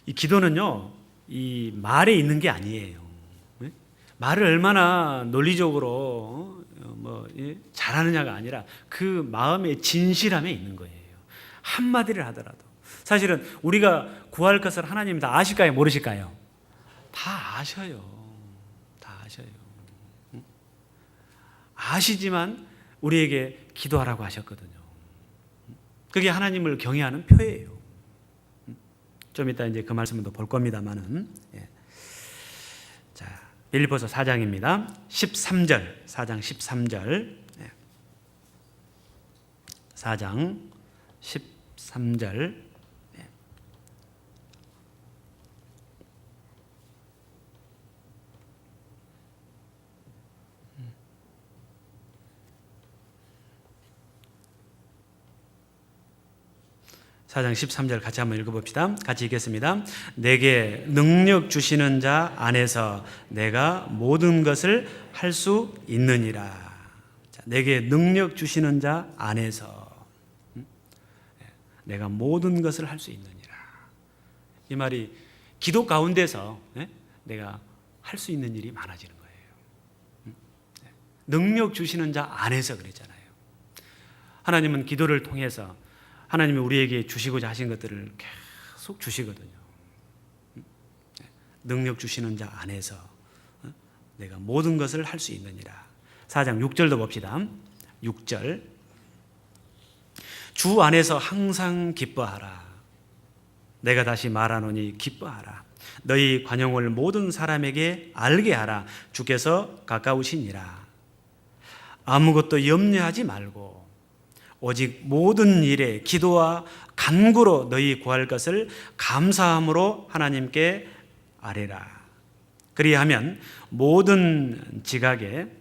이 기도는요, 이 말에 있는 게 아니에요. 말을 얼마나 논리적으로 잘하느냐가 아니라 그 마음의 진실함에 있는 거예요. 한마디를 하더라도. 사실은 우리가 구할 것을 하나님이 다 아실까요? 모르실까요? 다 아셔요. 다 아셔요. 아시지만 우리에게 기도하라고 하셨거든요. 그게 하나님을 경외하는 표예요. 좀 이따 이제 그 말씀을 더 볼 겁니다만은. 자, 빌립보서 4장입니다. 13절, 4장 13절. 4장 13절. 사장 13절 같이 한번 읽어봅시다. 같이 읽겠습니다. 내게 능력 주시는 자 안에서 내가 모든 것을 할 수 있느니라. 자, 내게 능력 주시는 자 안에서 내가 모든 것을 할 수 있느니라. 이 말이 기도 가운데서 내가 할 수 있는 일이 많아지는 거예요. 능력 주시는 자 안에서 그랬잖아요. 하나님은 기도를 통해서 하나님이 우리에게 주시고자 하신 것들을 계속 주시거든요. 능력 주시는 자 안에서 내가 모든 것을 할 수 있느니라. 4장 6절도 봅시다. 6절. 주 안에서 항상 기뻐하라. 내가 다시 말하노니 기뻐하라. 너희 관용을 모든 사람에게 알게 하라. 주께서 가까우시니라. 아무것도 염려하지 말고 오직 모든 일에 기도와 간구로 너희 구할 것을 감사함으로 하나님께 아뢰라. 그리하면 모든 지각에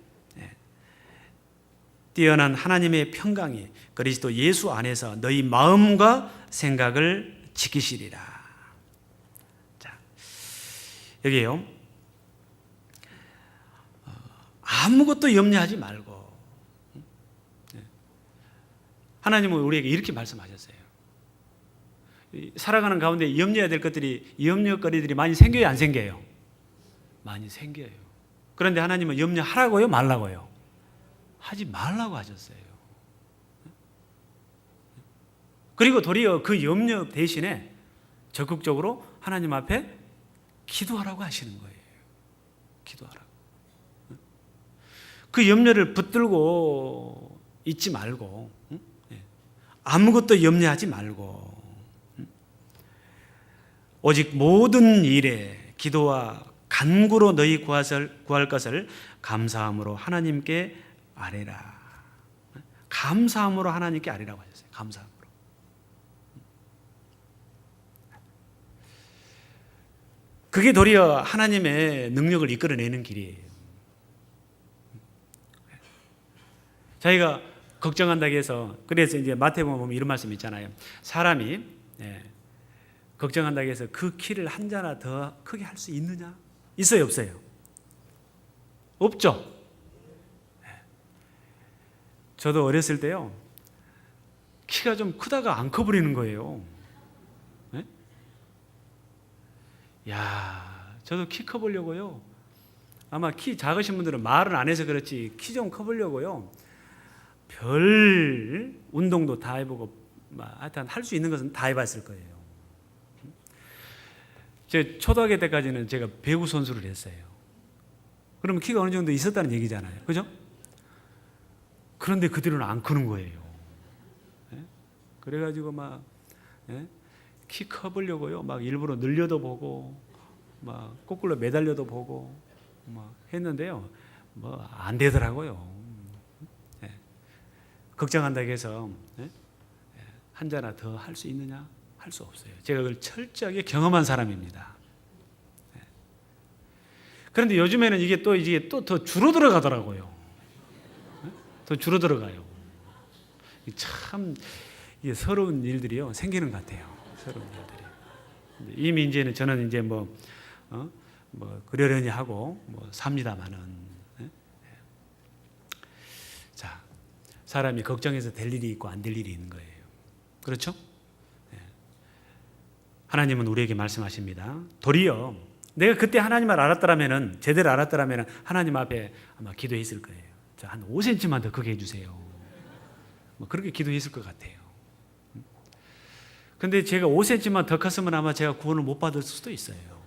뛰어난 하나님의 평강이 그리스도 예수 안에서 너희 마음과 생각을 지키시리라. 자, 여기에요. 아무것도 염려하지 말고. 하나님은 우리에게 이렇게 말씀하셨어요. 살아가는 가운데 염려해야 될 것들이, 염려거리들이 많이 생겨요, 안 생겨요? 많이 생겨요. 그런데 하나님은 염려하라고요, 말라고요? 하지 말라고 하셨어요. 그리고 도리어 그 염려 대신에 적극적으로 하나님 앞에 기도하라고 하시는 거예요. 기도하라고. 그 염려를 붙들고 있지 말고, 아무것도 염려하지 말고, 오직 모든 일에 기도와 간구로 너희 구할 것을 감사함으로 하나님께 아뢰라. 감사함으로 하나님께 아뢰라고 하셨어요. 감사함으로. 그게 도리어 하나님의 능력을 이끌어내는 길이에요. 자기가 걱정한다고 해서, 그래서 이제 마태복음 보면 이런 말씀 있잖아요. 사람이 걱정한다고 해서 그 키를 한 자나 더 크게 할 수 있느냐? 있어요, 없어요? 없죠. 저도 어렸을 때요, 키가 좀 크다가 안 커버리는 거예요. 네? 야, 저도 키 커보려고요. 아마 키 작으신 분들은 말은 안 해서 그렇지 키 좀 커보려고요. 별 운동도 다 해보고, 하여튼 할 수 있는 것은 다 해봤을 거예요. 제 초등학교 때까지는 제가 배구 선수를 했어요. 그러면 키가 어느 정도 있었다는 얘기잖아요. 그죠? 그런데 그 뒤로는 안 크는 거예요. 그래가지고 키 커보려고요. 막 일부러 늘려도 보고, 막 거꾸로 매달려도 보고, 막 했는데요. 안 되더라고요. 걱정한다고 해서 한 자나 더 할 수 있느냐? 할 수 없어요. 제가 그걸 철저하게 경험한 사람입니다. 그런데 요즘에는 이게 또 더 줄어들어 가더라고요. 더 줄어들어가요. 참 이게 서러운 일들이요 생기는 것 같아요. 서러운 일들이. 이미 이제는 저는 이제 그러려니 하고 삽니다마는. 자, 사람이 걱정해서 될 일이 있고 안 될 일이 있는 거예요. 그렇죠? 하나님은 우리에게 말씀하십니다. 도리어 내가 그때 하나님을 알았더라면은, 제대로 알았더라면은 하나님 앞에 아마 기도했을 거예요. 한 5cm만 더 크게 해주세요. 그렇게 기도했을 것 같아요. 근데 제가 5cm만 더 컸으면 아마 제가 구원을 못 받을 수도 있어요.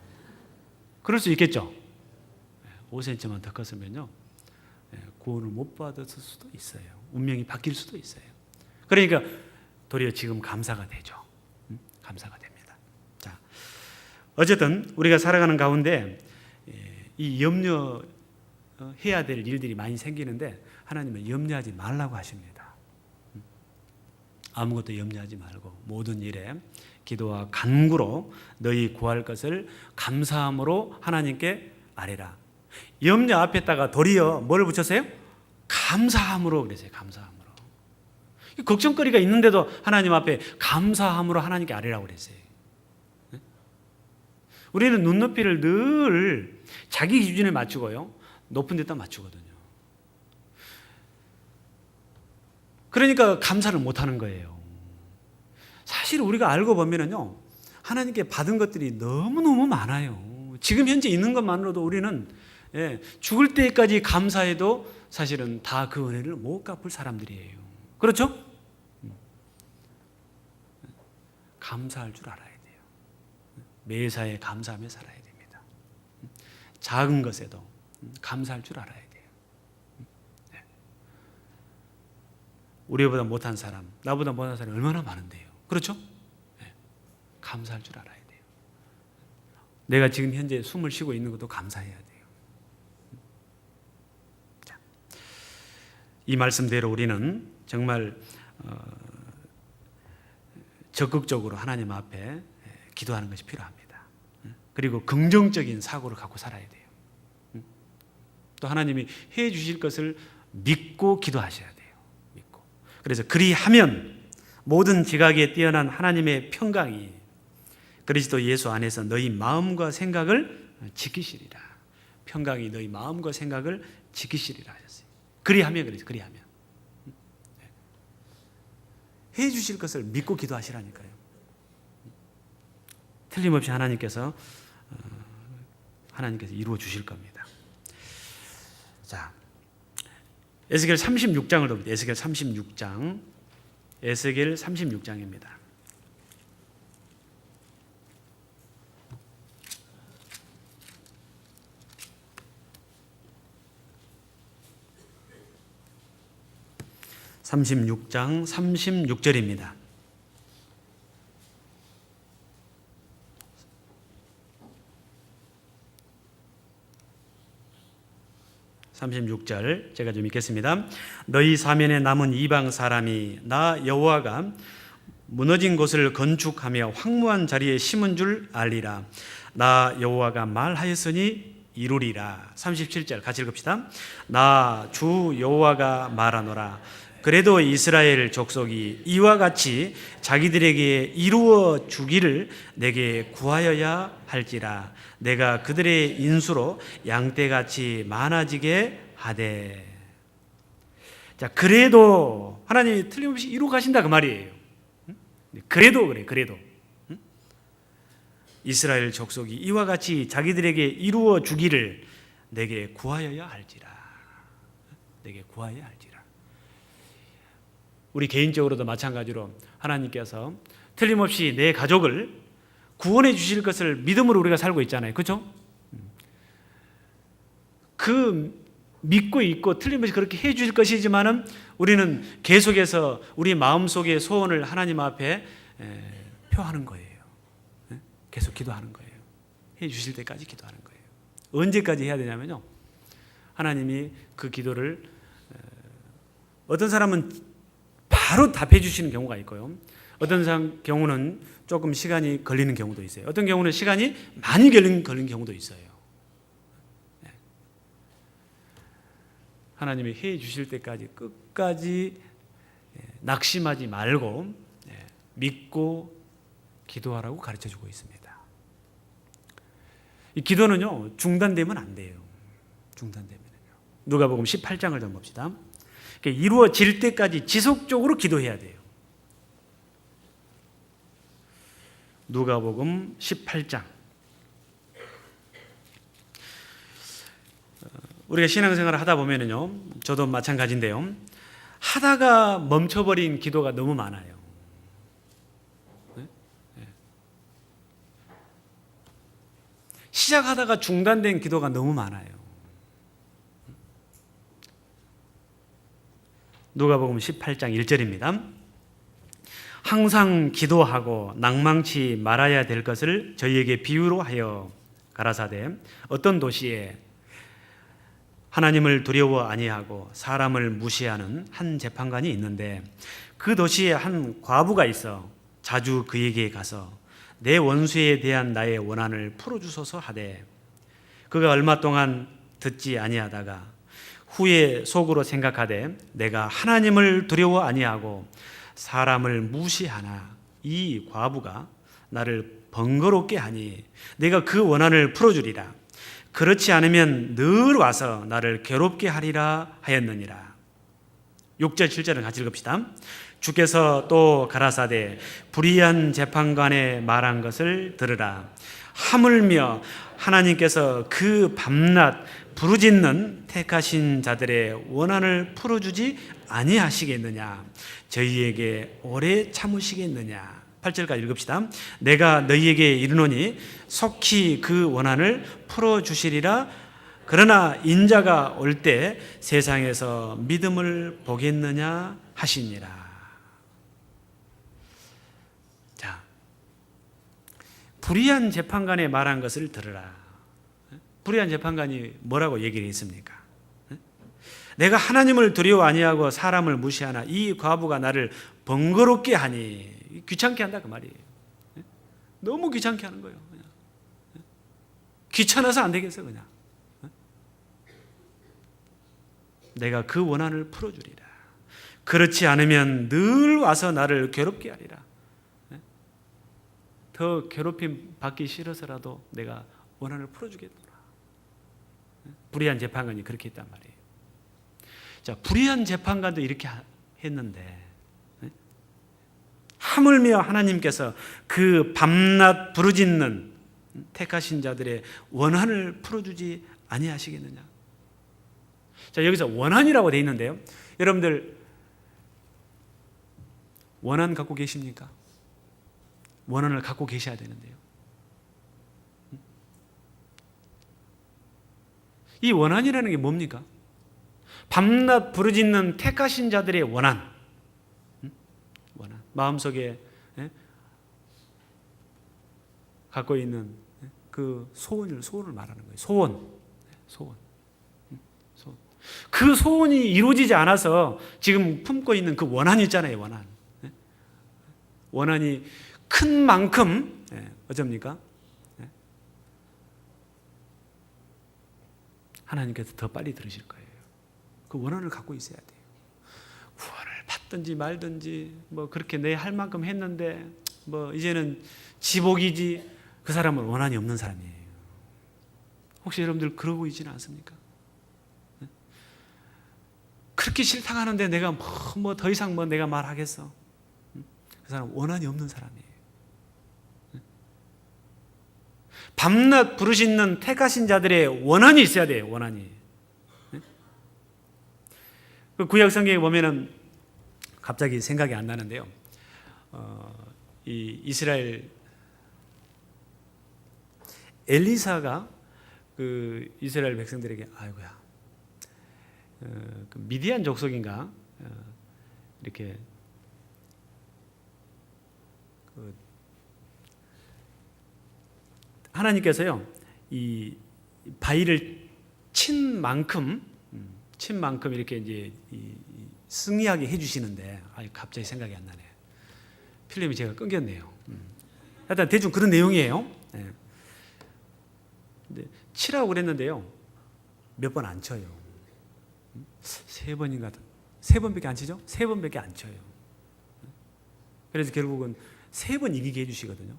그럴 수 있겠죠? 5cm만 더 컸으면요, 구원을 못 받을 수도 있어요. 운명이 바뀔 수도 있어요. 그러니까 도리어 지금 감사가 되죠. 감사가 됩니다. 자, 어쨌든 우리가 살아가는 가운데 이 염려해야 될 일들이 많이 생기는데 하나님은 염려하지 말라고 하십니다. 아무것도 염려하지 말고 모든 일에 기도와 간구로 너희 구할 것을 감사함으로 하나님께 아뢰라. 염려 앞에다가 도리어 뭘 붙였어요? 감사함으로 그랬어요. 감사함으로. 걱정거리가 있는데도 하나님 앞에 감사함으로 하나님께 아뢰라고 그랬어요. 우리는 눈높이를 늘 자기 기준에 맞추고요, 높은 데다 맞추거든요. 그러니까 감사를 못하는 거예요. 사실 우리가 알고 보면은요, 하나님께 받은 것들이 너무너무 많아요. 지금 현재 있는 것만으로도 우리는 죽을 때까지 감사해도 사실은 다 그 은혜를 못 갚을 사람들이에요. 그렇죠? 감사할 줄 알아야 돼요. 매사에 감사하며 살아야 됩니다. 작은 것에도 감사할 줄 알아야 돼요. 우리보다 못한 사람, 나보다 못한 사람이 얼마나 많은데요. 그렇죠? 네. 감사할 줄 알아야 돼요. 내가 지금 현재 숨을 쉬고 있는 것도 감사해야 돼요. 자, 이 말씀대로 우리는 정말 적극적으로 하나님 앞에 기도하는 것이 필요합니다. 그리고 긍정적인 사고를 갖고 살아야 돼요. 또 하나님이 해 주실 것을 믿고 기도하셔야 돼요. 믿고. 그래서 그리하면 모든 지각에 뛰어난 하나님의 평강이 그리스도 예수 안에서 너희 마음과 생각을 지키시리라. 평강이 너희 마음과 생각을 지키시리라 하셨어요. 그리하면 그래서 그리하면 해 주실 것을 믿고 기도하시라니까요. 틀림없이 하나님께서 이루어 주실 겁니다. 자, 에스겔 36장을 봅니다. 에스겔 36장입니다. (36장) 36절입니다. 36절 제가 좀 읽겠습니다. 너희 사면에 남은 이방 사람이 나 여호와가 무너진 곳을 건축하며 황무한 자리에 심은 줄 알리라. 나 여호와가 말하였으니 이루리라. 37절 같이 읽읍시다. 나 주 여호와가 말하노라. 그래도 이스라엘 족속이 이와 같이 자기들에게 이루어 주기를 내게 구하여야 할지라. 내가 그들의 인수로 양떼같이 많아지게 하되. 자, 그래도 하나님이 틀림없이 이루어 가신다 그 말이에요. 그래도 그래. 그래도 이스라엘 족속이 이와 같이 자기들에게 이루어 주기를 내게 구하여야 할지라. 내게 구하여야 할지라. 우리 개인적으로도 마찬가지로 하나님께서 틀림없이 내 가족을 구원해 주실 것을 믿음으로 우리가 살고 있잖아요. 그렇죠? 그 믿고 있고 틀림없이 그렇게 해 주실 것이지만은 우리는 계속해서 우리 마음속의 소원을 하나님 앞에 표하는 거예요. 계속 기도하는 거예요. 해 주실 때까지 기도하는 거예요. 언제까지 해야 되냐면요. 하나님이 그 기도를 어떤 사람은 바로 답해 주시는 경우가 있고요. 어떤 경우는 조금 시간이 걸리는 경우도 있어요. 어떤 경우는 시간이 많이 걸린 경우도 있어요. 하나님이 해 주실 때까지 끝까지 낙심하지 말고 믿고 기도하라고 가르쳐 주고 있습니다. 이 기도는요, 중단되면 안 돼요. 중단되면요. 누가복음 18장을 좀 봅시다. 이루어질 때까지 지속적으로 기도해야 돼요. 누가복음 18장. 우리가 신앙생활을 하다 보면은요, 저도 마찬가지인데요, 하다가 멈춰버린 기도가 너무 많아요. 시작하다가 중단된 기도가 너무 많아요. 누가복음 18장 1절입니다. 항상 기도하고 낭망치 말아야 될 것을 저희에게 비유로 하여 가라사대 어떤 도시에 하나님을 두려워 아니하고 사람을 무시하는 한 재판관이 있는데 그 도시에 한 과부가 있어 자주 그에게 가서 내 원수에 대한 나의 원한을 풀어주소서 하되 그가 얼마 동안 듣지 아니하다가 후에 속으로 생각하되 내가 하나님을 두려워 아니하고 사람을 무시하나 이 과부가 나를 번거롭게 하니 내가 그 원한을 풀어주리라. 그렇지 않으면 늘 와서 나를 괴롭게 하리라 하였느니라. 6절 7절을 같이 읽읍시다. 주께서 또 가라사대 불의한 재판관의 말한 것을 들으라. 하물며 하나님께서 그 밤낮 부르짖는 택하신 자들의 원한을 풀어주지 아니하시겠느냐. 저희에게 오래 참으시겠느냐. 8절까지 읽읍시다. 내가 너희에게 이르노니 속히 그 원한을 풀어주시리라 그러나 인자가 올 때 세상에서 믿음을 보겠느냐 하시니라. 자, 불의한 재판관의 말한 것을 들으라. 불의한 재판관이 뭐라고 얘기를 했습니까? 내가 하나님을 두려워 아니하고 사람을 무시하나 이 과부가 나를 번거롭게 하니, 귀찮게 한다 그 말이에요. 너무 귀찮게 하는 거예요. 그냥. 귀찮아서 안 되겠어 그냥. 내가 그 원한을 풀어주리라. 그렇지 않으면 늘 와서 나를 괴롭게 하리라. 더 괴롭힘 받기 싫어서라도 내가 원한을 풀어주겠노라. 불의한 재판관이 그렇게 했단 말이에요. 자, 불의한 재판관도 이렇게 했는데 하물며 하나님께서 그 밤낮 부르짖는 택하신 자들의 원한을 풀어주지 아니하시겠느냐. 자, 여기서 원한이라고 되어 있는데요, 여러분들 원한 갖고 계십니까? 원한을 갖고 계셔야 되는데요, 이 원한이라는 게 뭡니까? 밤낮 부르짖는 택하신 자들의 원한, 원한, 마음속에 갖고 있는 그 소원을 말하는 거예요. 소원. 그 소원이 이루어지지 않아서 지금 품고 있는 그 원한이 있잖아요. 원한이 큰 만큼 어쩝니까? 하나님께서 더 빨리 들으실 거예요. 그 원한을 갖고 있어야 돼요. 구원을 받든지 말든지 뭐 그렇게 내 할 만큼 했는데 뭐 이제는 지복이지, 그 사람은 원한이 없는 사람이에요. 혹시 여러분들 그러고 있지는 않습니까? 그렇게 싫다고 하는데 내가 뭐 더 이상 뭐 내가 말하겠어? 그 사람은 원한이 없는 사람이에요. 밤낮 부르짖는 택하신 자들의 원한이 있어야 돼요. 원한이. 그 구약 성경에 보면은 갑자기 생각이 안 나는데요, 이 이스라엘 엘리사가 그 이스라엘 백성들에게 아이고야, 그 미디안 족속인가 이렇게 그 하나님께서요 이 바위를 친 만큼 이렇게 이제 승리하게 해주시는데, 갑자기 생각이 안 나네. 필름이 제가 끊겼네요. 하여튼 대충 그런 내용이에요. 근데 치라고 그랬는데요, 몇 번 안 쳐요. 세 번인가, 세 번밖에 안 치죠? 세 번밖에 안 쳐요. 그래서 결국은 세 번 이기게 해주시거든요.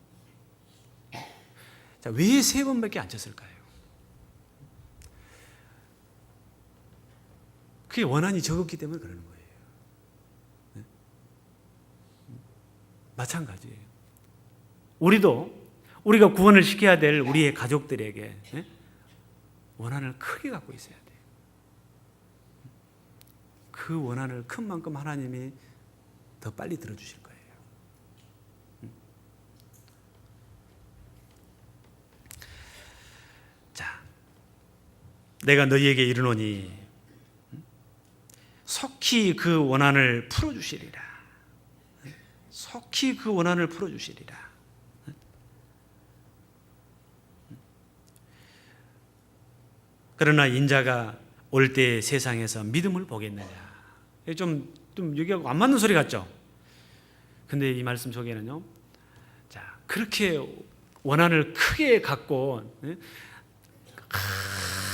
자, 왜 세 번밖에 안 쳤을까요? 그게 원한이 적었기 때문에 그러는 거예요. 마찬가지예요. 우리가 구원을 시켜야 될 우리의 가족들에게 원한을 크게 갖고 있어야 돼요. 그 원한을 큰 만큼 하나님이 더 빨리 들어주실 거예요. 자, 내가 너희에게 이르노니 속히 그 원한을 풀어주시리라. 속히 그 원한을 풀어주시리라. 그러나 인자가 올 때 세상에서 믿음을 보겠느냐. 좀 여기하고 안 맞는 소리 같죠? 근데 이 말씀 속에는요, 자, 그렇게 원한을 크게 갖고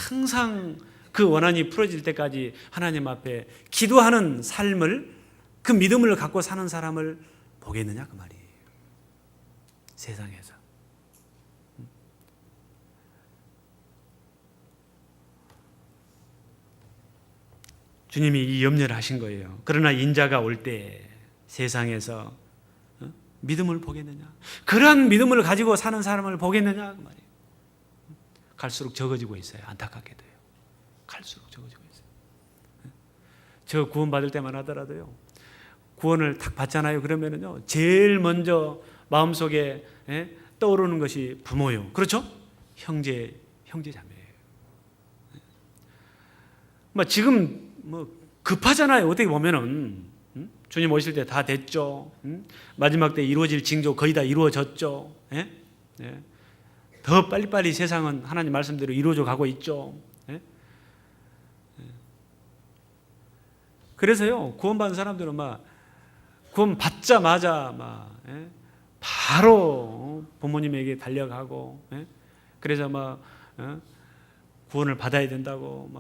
항상 그 원한이 풀어질 때까지 하나님 앞에 기도하는 삶을, 그 믿음을 갖고 사는 사람을 보겠느냐 그 말이에요. 세상에서. 주님이 이 염려를 하신 거예요. 그러나 인자가 올 때 세상에서 믿음을 보겠느냐, 그러한 믿음을 가지고 사는 사람을 보겠느냐 그 말이에요. 갈수록 적어지고 있어요. 안타깝게도요. 갈수록 적어지고 있어요. 저 구원 받을 때만 하더라도요, 구원을 딱 받잖아요. 그러면은요, 제일 먼저 마음속에 떠오르는 것이 부모요. 그렇죠? 형제 자매예요. 지금 급하잖아요. 어떻게 보면은 주님 오실 때 다 됐죠. 마지막 때 이루어질 징조 거의 다 이루어졌죠. 예? 예. 더 빨리빨리 세상은 하나님 말씀대로 이루어져 가고 있죠. 예? 예. 그래서요, 구원받은 사람들은 구원 받자마자 예? 바로 부모님에게 달려가고, 예? 그래서 구원을 받아야 된다고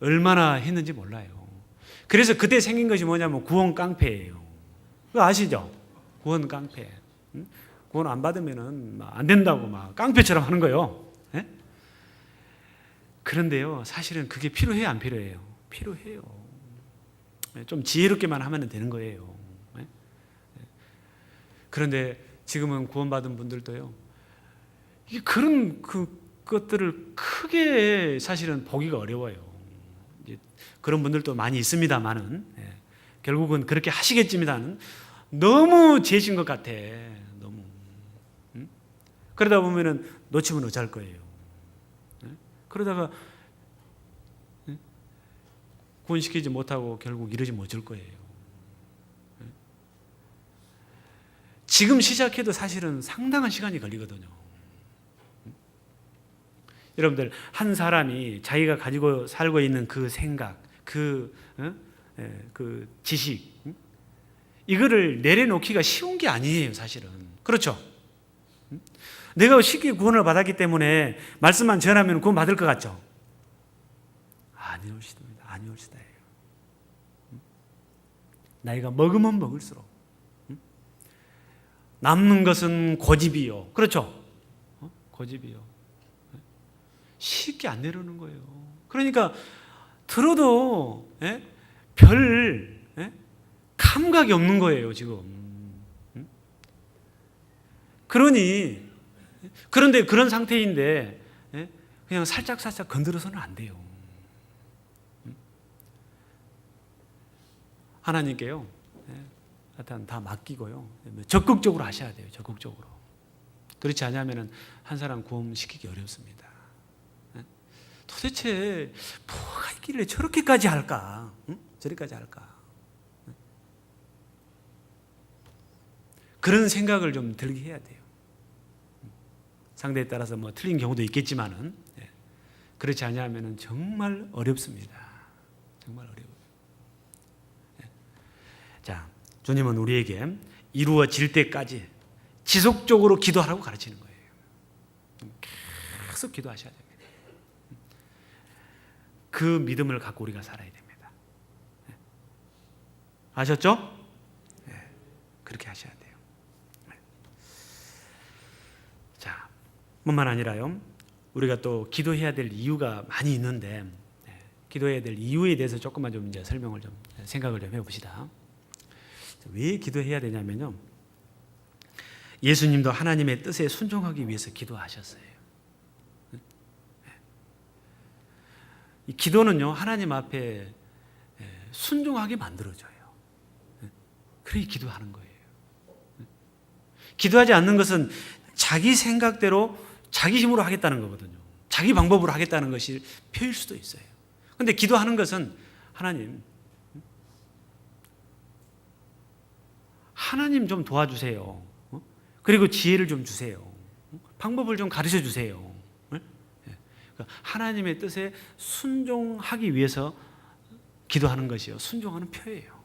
얼마나 했는지 몰라요. 그래서 그때 생긴 것이 뭐냐면 구원 깡패예요. 그거 아시죠? 구원 깡패. 구원 안 받으면은 안 된다고 깡패처럼 하는 거예요. 예? 그런데요, 사실은 그게 필요해요, 안 필요해요? 필요해요. 좀 지혜롭게만 하면 되는 거예요. 예? 그런데 지금은 구원받은 분들도요, 그런 것들을 크게 사실은 보기가 어려워요. 그런 분들도 많이 있습니다만은, 결국은 그렇게 하시겠지만은 너무 재신 것 같아. 너무. 그러다 보면은 놓치면 어쩔 거예요. 그러다가 구원시키지 못하고 결국 이러지 못할 거예요. 지금 시작해도 사실은 상당한 시간이 걸리거든요. 여러분들, 한 사람이 자기가 가지고 살고 있는 그 생각, 그 지식, 이거를 내려놓기가 쉬운 게 아니에요, 사실은. 그렇죠? 내가 쉽게 구원을 받았기 때문에 말씀만 전하면 구원 받을 것 같죠? 아니올시답니다. 아니올시다예요. 나이가 먹으면 먹을수록 남는 것은 고집이요. 그렇죠? 고집이요. 쉽게 안 내려오는 거예요. 그러니까 들어도 별 감각이 없는 거예요, 지금. 그런데 그런 상태인데 그냥 살짝 건드려서는 안 돼요. 하나님께요, 하여튼 다 맡기고요, 적극적으로 하셔야 돼요. 적극적으로. 그렇지 않으면 한 사람 구원시키기 어렵습니다. 도대체 뭐가 있길래 저렇게까지 할까? 저렇게까지 할까? 그런 생각을 좀 들게 해야 돼요. 상대에 따라서 틀린 경우도 있겠지만은, 그렇지 않으면 정말 어렵습니다. 정말 어려워요. 자, 주님은 우리에게 이루어질 때까지 지속적으로 기도하라고 가르치는 거예요. 계속 기도하셔야 됩니다. 그 믿음을 갖고 우리가 살아야 됩니다. 아셨죠? 그렇게 하셔야 돼요. 자, 뿐만 아니라요, 우리가 또 기도해야 될 이유가 많이 있는데, 기도해야 될 이유에 대해서 조금만 좀 이제 설명을 좀 생각을 좀 해봅시다. 왜 기도해야 되냐면요, 예수님도 하나님의 뜻에 순종하기 위해서 기도하셨어요. 이 기도는요, 하나님 앞에 순종하게 만들어줘요. 그래 기도하는 거예요. 기도하지 않는 것은 자기 생각대로 자기 힘으로 하겠다는 거거든요. 자기 방법으로 하겠다는 것이 표일 수도 있어요. 그런데 기도하는 것은 하나님 좀 도와주세요. 그리고 지혜를 좀 주세요. 방법을 좀 가르쳐 주세요. 하나님의 뜻에 순종하기 위해서 기도하는 것이요, 순종하는 표예요.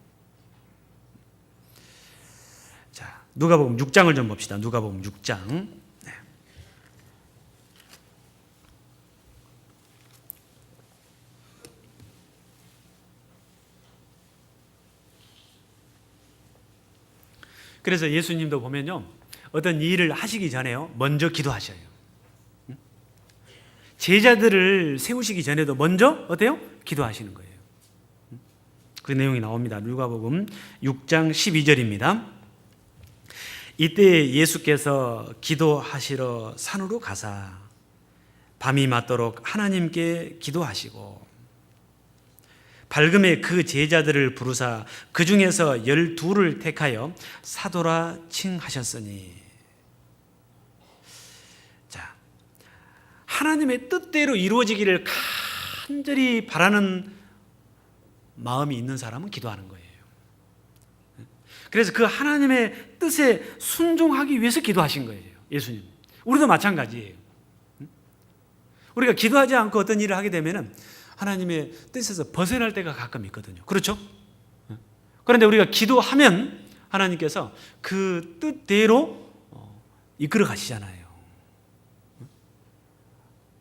자, 누가복음 6장을 좀 봅시다. 누가복음 6장. 그래서 예수님도 보면요, 어떤 일을 하시기 전에요, 먼저 기도하셔요. 제자들을 세우시기 전에도 먼저 어때요? 기도하시는 거예요. 그 내용이 나옵니다. 누가복음 6장 12절입니다. 이때 예수께서 기도하시러 산으로 가사 밤이 맞도록 하나님께 기도하시고 밝음에 그 제자들을 부르사 그 중에서 12를 택하여 사도라 칭하셨으니. 자, 하나님의 뜻대로 이루어지기를 간절히 바라는 마음이 있는 사람은 기도하는 거예요. 그래서 그 하나님의 뜻에 순종하기 위해서 기도하신 거예요, 예수님. 우리도 마찬가지예요. 우리가 기도하지 않고 어떤 일을 하게 되면 하나님의 뜻에서 벗어날 때가 가끔 있거든요. 그렇죠? 그런데 우리가 기도하면 하나님께서 그 뜻대로 이끌어 가시잖아요.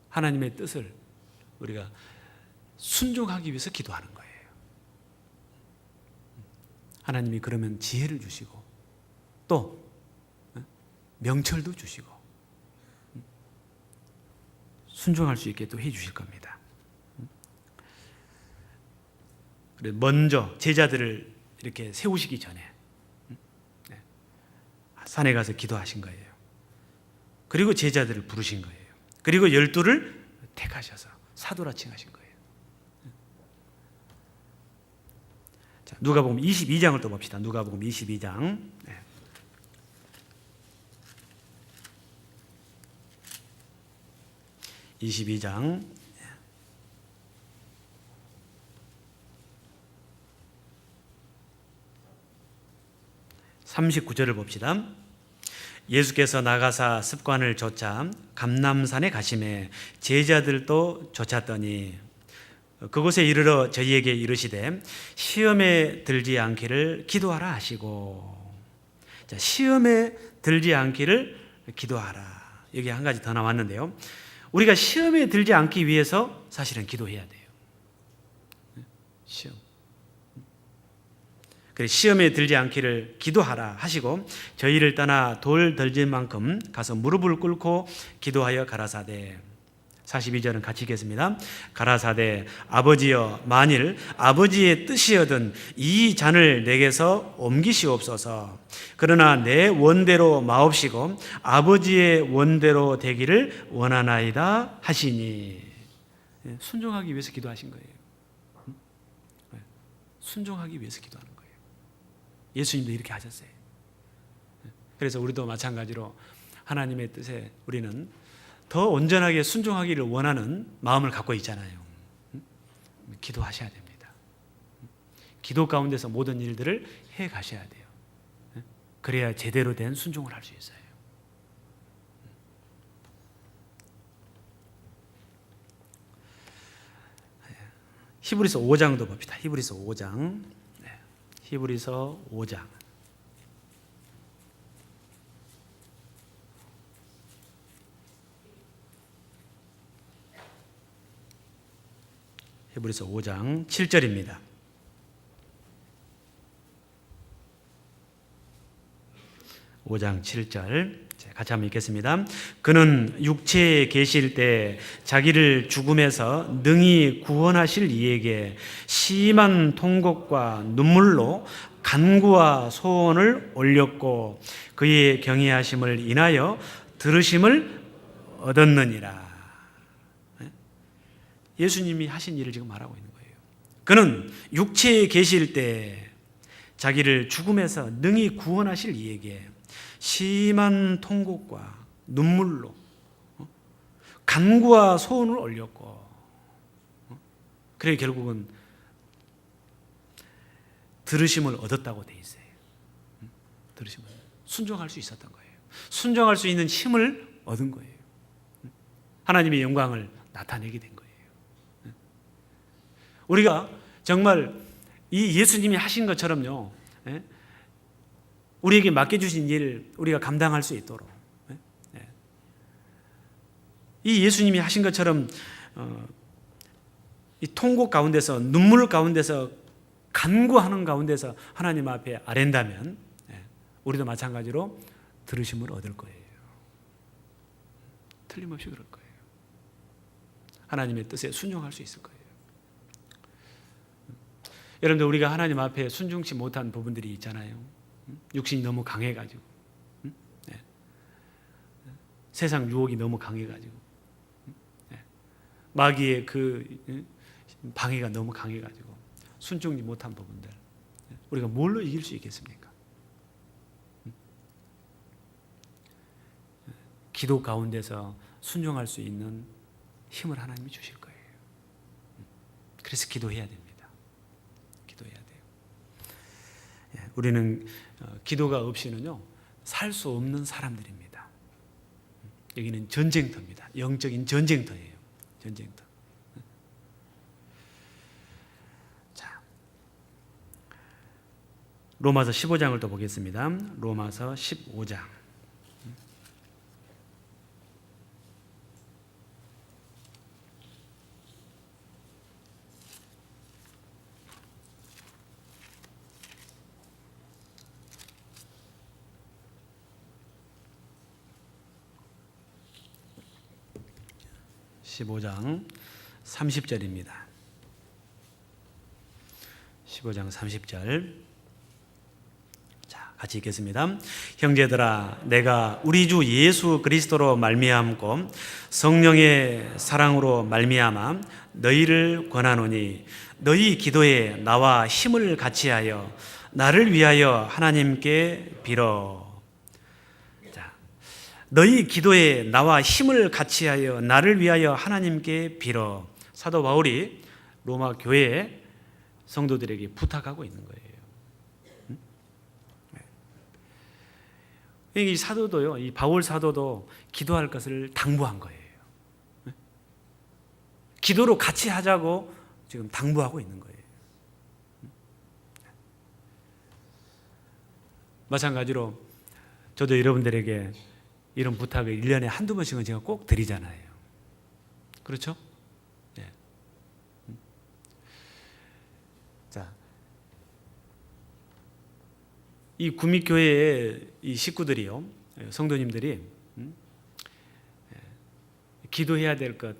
하나님의 뜻을 우리가 순종하기 위해서 기도하는 거예요. 하나님이 그러면 지혜를 주시고 또 명철도 주시고 순종할 수 있게 또 해주실 겁니다. 먼저 제자들을 이렇게 세우시기 전에 산에 가서 기도하신 거예요. 그리고 제자들을 부르신 거예요. 그리고 12를 택하셔서 사도라 칭하신 거예요. 자, 누가복음 22장을 또 봅시다. 누가복음 22장. 22장 39절을 봅시다. 예수께서 나가사 습관을 좇아 감람산에 가시매 제자들도 좇았더니 그곳에 이르러 저희에게 이르시되 시험에 들지 않기를 기도하라 하시고. 자, 시험에 들지 않기를 기도하라. 여기 한 가지 더 나왔는데요. 우리가 시험에 들지 않기 위해서 사실은 기도해야 돼요. 시험. 그래, 시험에 들지 않기를 기도하라 하시고 저희를 떠나 돌 덜질 만큼 가서 무릎을 꿇고 기도하여 가라사대. 42절은 같이 읽겠습니다. 가라사대 아버지여 만일 아버지의 뜻이여든 이 잔을 내게서 옮기시옵소서. 그러나 내 원대로 마옵시고 아버지의 원대로 되기를 원하나이다 하시니. 순종하기 위해서 기도하신 거예요. 순종하기 위해서 기도하는 거예요. 예수님도 이렇게 하셨어요. 그래서 우리도 마찬가지로 하나님의 뜻에 우리는 더 온전하게 순종하기를 원하는 마음을 갖고 있잖아요. 기도하셔야 됩니다. 기도 가운데서 모든 일들을 해 가셔야 돼요. 그래야 제대로 된 순종을 할 수 있어요. 히브리서 5장도 봅시다. 히브리서 5장. 히브리서 5장. 히브리서 5장 7절입니다. (5장 7절) 같이 한번 읽겠습니다. 그는 육체에 계실 때 자기를 죽음에서 능히 구원하실 이에게 심한 통곡과 눈물로 간구와 소원을 올렸고 그의 경외하심을 인하여 들으심을 얻었느니라. 예수님이 하신 일을 지금 말하고 있는 거예요. 그는 육체에 계실 때 자기를 죽음에서 능히 구원하실 이에게 심한 통곡과 눈물로 간구와 소원을 올렸고, 그래 결국은 들으심을 얻었다고 돼 있어요. 들으심을 순종할 수 있었던 거예요. 순종할 수 있는 힘을 얻은 거예요. 하나님의 영광을 나타내게 된 거예요. 우리가 정말 이 예수님이 하신 것처럼요, 우리에게 맡겨주신 일을 우리가 감당할 수 있도록 이 예수님이 하신 것처럼 이 통곡 가운데서 눈물 가운데서 간구하는 가운데서 하나님 앞에 아랜다면 우리도 마찬가지로 들으심을 얻을 거예요. 틀림없이 그럴 거예요. 하나님의 뜻에 순종할 수 있을 거예요. 여러분들, 우리가 하나님 앞에 순종치 못한 부분들이 있잖아요. 육신이 너무 강해가지고, 세상 유혹이 너무 강해가지고, 마귀의 그 방해가 너무 강해가지고 순종치 못한 부분들, 우리가 뭘로 이길 수 있겠습니까? 기도 가운데서 순종할 수 있는 힘을 하나님이 주실 거예요. 그래서 기도해야 됩니다. 기도해야 돼요. 우리는 기도가 없이는요 살 수 없는 사람들입니다. 여기는 전쟁터입니다. 영적인 전쟁터예요. 전쟁터. 자, 로마서 15장을 또 보겠습니다. 로마서 15장. (15장) 30절입니다. 15장 30절. 자, 같이 읽겠습니다. 형제들아, 내가 우리 주 예수 그리스도로 말미암고 성령의 사랑으로 말미암아 너희를 권하노니 너희 기도에 나와 힘을 같이하여 나를 위하여 하나님께 빌어. 너희 기도에 나와 힘을 같이하여 나를 위하여 하나님께 빌어. 사도 바울이 로마 교회 성도들에게 부탁하고 있는 거예요. 이 사도도요, 이 바울 사도도 기도할 것을 당부한 거예요. 기도로 같이 하자고 지금 당부하고 있는 거예요. 마찬가지로 저도 여러분들에게 이런 부탁을 1년에 한두 번씩은 제가 꼭 드리잖아요. 그렇죠? 네. 자, 이 구미교회의 이 식구들이요, 성도님들이 기도해야 될 것,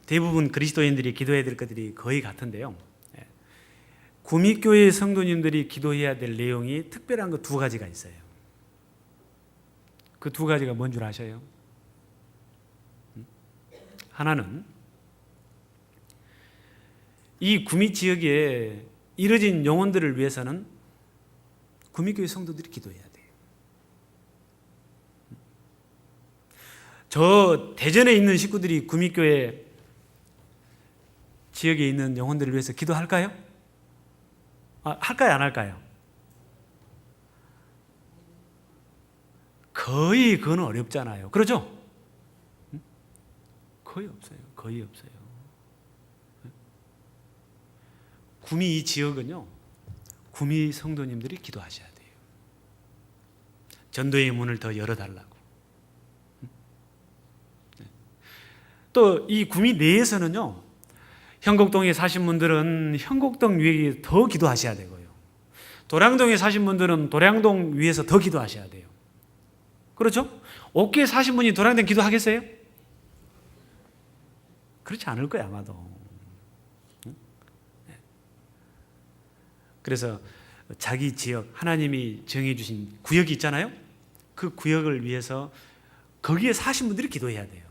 대부분 그리스도인들이 기도해야 될 것들이 거의 같은데요. 구미교회 성도님들이 기도해야 될 내용이 특별한 거 두 가지가 있어요. 그 두 가지가 뭔 줄 아셔요? 하나는 이 구미 지역에 이뤄진 영혼들을 위해서는 구미교회 성도들이 기도해야 돼요. 저 대전에 있는 식구들이 구미교회 지역에 있는 영혼들을 위해서 기도할까요? 할까요, 안 할까요? 거의 그건 어렵잖아요. 그렇죠? 거의 없어요. 거의 없어요. 구미 이 지역은요, 구미 성도님들이 기도하셔야 돼요. 전도의 문을 더 열어달라고. 또 이 구미 내에서는요, 현곡동에 사신 분들은 현곡동 위에 더 기도하셔야 되고요. 도량동에 사신 분들은 도량동 위에서 더 기도하셔야 돼요. 그렇죠? 옥계에 사신 분이 도량동 기도하겠어요? 그렇지 않을 거예요, 아마도. 그래서 자기 지역, 하나님이 정해주신 구역이 있잖아요. 그 구역을 위해서 거기에 사신 분들이 기도해야 돼요.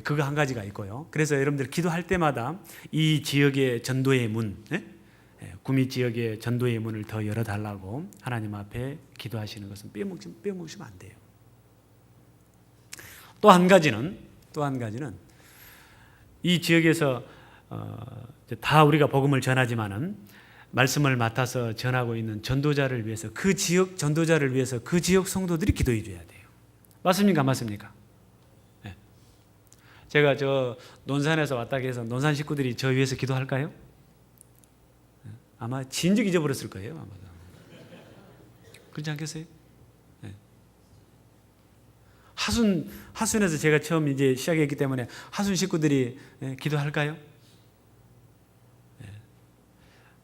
그거 한 가지가 있고요. 그래서 여러분들 기도할 때마다 이 지역의 전도의 문, 구미 지역의 전도의 문을 더 열어달라고 하나님 앞에 기도하시는 것은 빼먹으시면 안 돼요. 또 한 가지는 이 지역에서 다 우리가 복음을 전하지만은 말씀을 맡아서 전하고 있는 전도자를 위해서, 그 지역 전도자를 위해서 그 지역 성도들이 기도해 줘야 돼요. 맞습니까? 맞습니까? 네. 제가 저 논산에서 왔다 해서 논산 식구들이 저 위해서 기도할까요? 아마 진즉 잊어버렸을 거예요. 아마도. 그렇지 않겠어요? 네. 하순에서 제가 처음 이제 시작했기 때문에 하순 식구들이 기도할까요?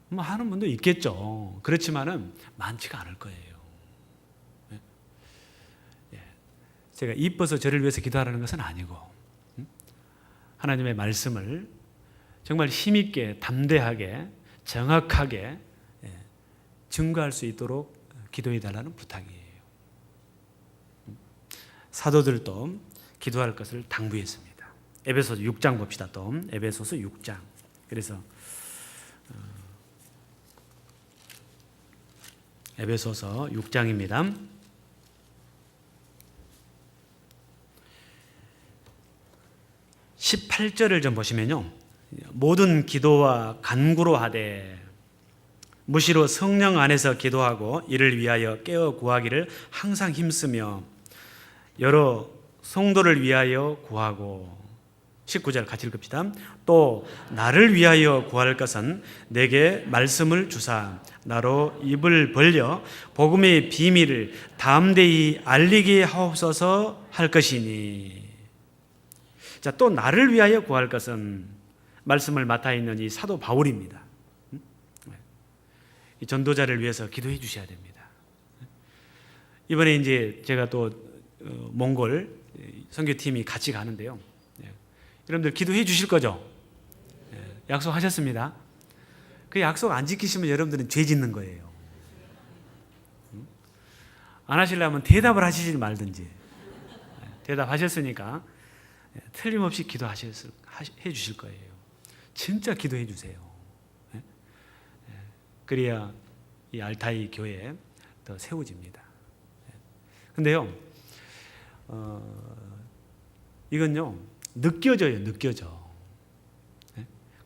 뭐 하는 분도 있겠죠. 그렇지만은 많지가 않을 거예요. 제가 이뻐서 저를 위해서 기도하라는 것은 아니고, 하나님의 말씀을 정말 힘있게, 담대하게, 정확하게 증거할 수 있도록 기도해 달라는 부탁이에요. 사도들도 기도할 것을 당부했습니다. 에베소서 6장 봅시다. 또 에베소서 6장. 그래서 에베소서 6장입니다. 18절을 좀 보시면요. 모든 기도와 간구로 하되 무시로 성령 안에서 기도하고 이를 위하여 깨어 구하기를 항상 힘쓰며 여러 성도를 위하여 구하고 19절 같이 읽읍시다. 또 나를 위하여 구할 것은 내게 말씀을 주사 나로 입을 벌려 복음의 비밀을 담대히 알리게 하옵소서 할 것이니. 자, 또 나를 위하여 구할 것은 말씀을 맡아 있는 이 사도 바울입니다. 이 전도자를 위해서 기도해 주셔야 됩니다. 이번에 이제 제가 또 몽골 선교팀이 같이 가는데요. 여러분들 기도해 주실 거죠? 약속하셨습니다. 그 약속 안 지키시면 여러분들은 죄 짓는 거예요. 안 하시려면 대답을 하시지 말든지. 대답하셨으니까 틀림없이 기도해 주실 거예요. 진짜 기도해 주세요. 그래야 이 알타이 교회 더 세워집니다. 근데요, 이건요, 느껴져.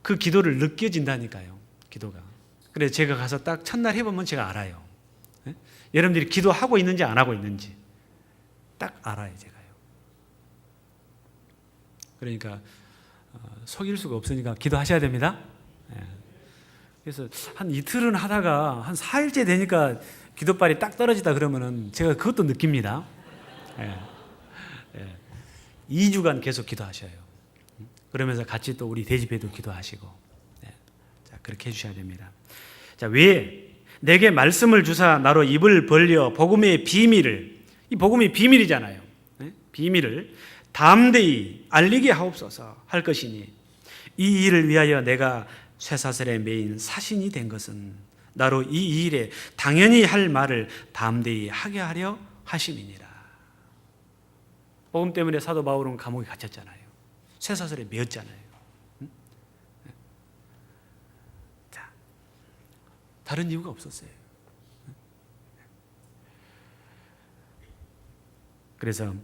그 기도를 느껴진다니까요, 기도가. 그래서 제가 가서 딱 첫날 해보면 제가 알아요. 여러분들이 기도하고 있는지 안 하고 있는지 딱 알아요, 제가요. 그러니까 속일 수가 없으니까 기도하셔야 됩니다. 그래서 한 이틀은 하다가 한 4일째 되니까 기도발이 딱 떨어지다 그러면은 제가 그것도 느낍니다. 2주간 계속 기도하셔요. 그러면서 같이 또 우리 대집회도 기도하시고, 자, 그렇게 해주셔야 됩니다. 자, 왜 내게 말씀을 주사 나로 입을 벌려 복음의 비밀을, 이 복음이 비밀이잖아요. 비밀을 담대히 알리게 하옵소서 할 것이니 이 일을 위하여 내가 쇠사슬에 매인 사신이 된 것은 나로 이 일에 당연히 할 말을 담대히 하게 하려 하심이니라. 복음 때문에 사도 바울은 감옥에 갇혔잖아요. 쇠사슬에 매였잖아요. 자, 다른 이유가 없었어요. 그래서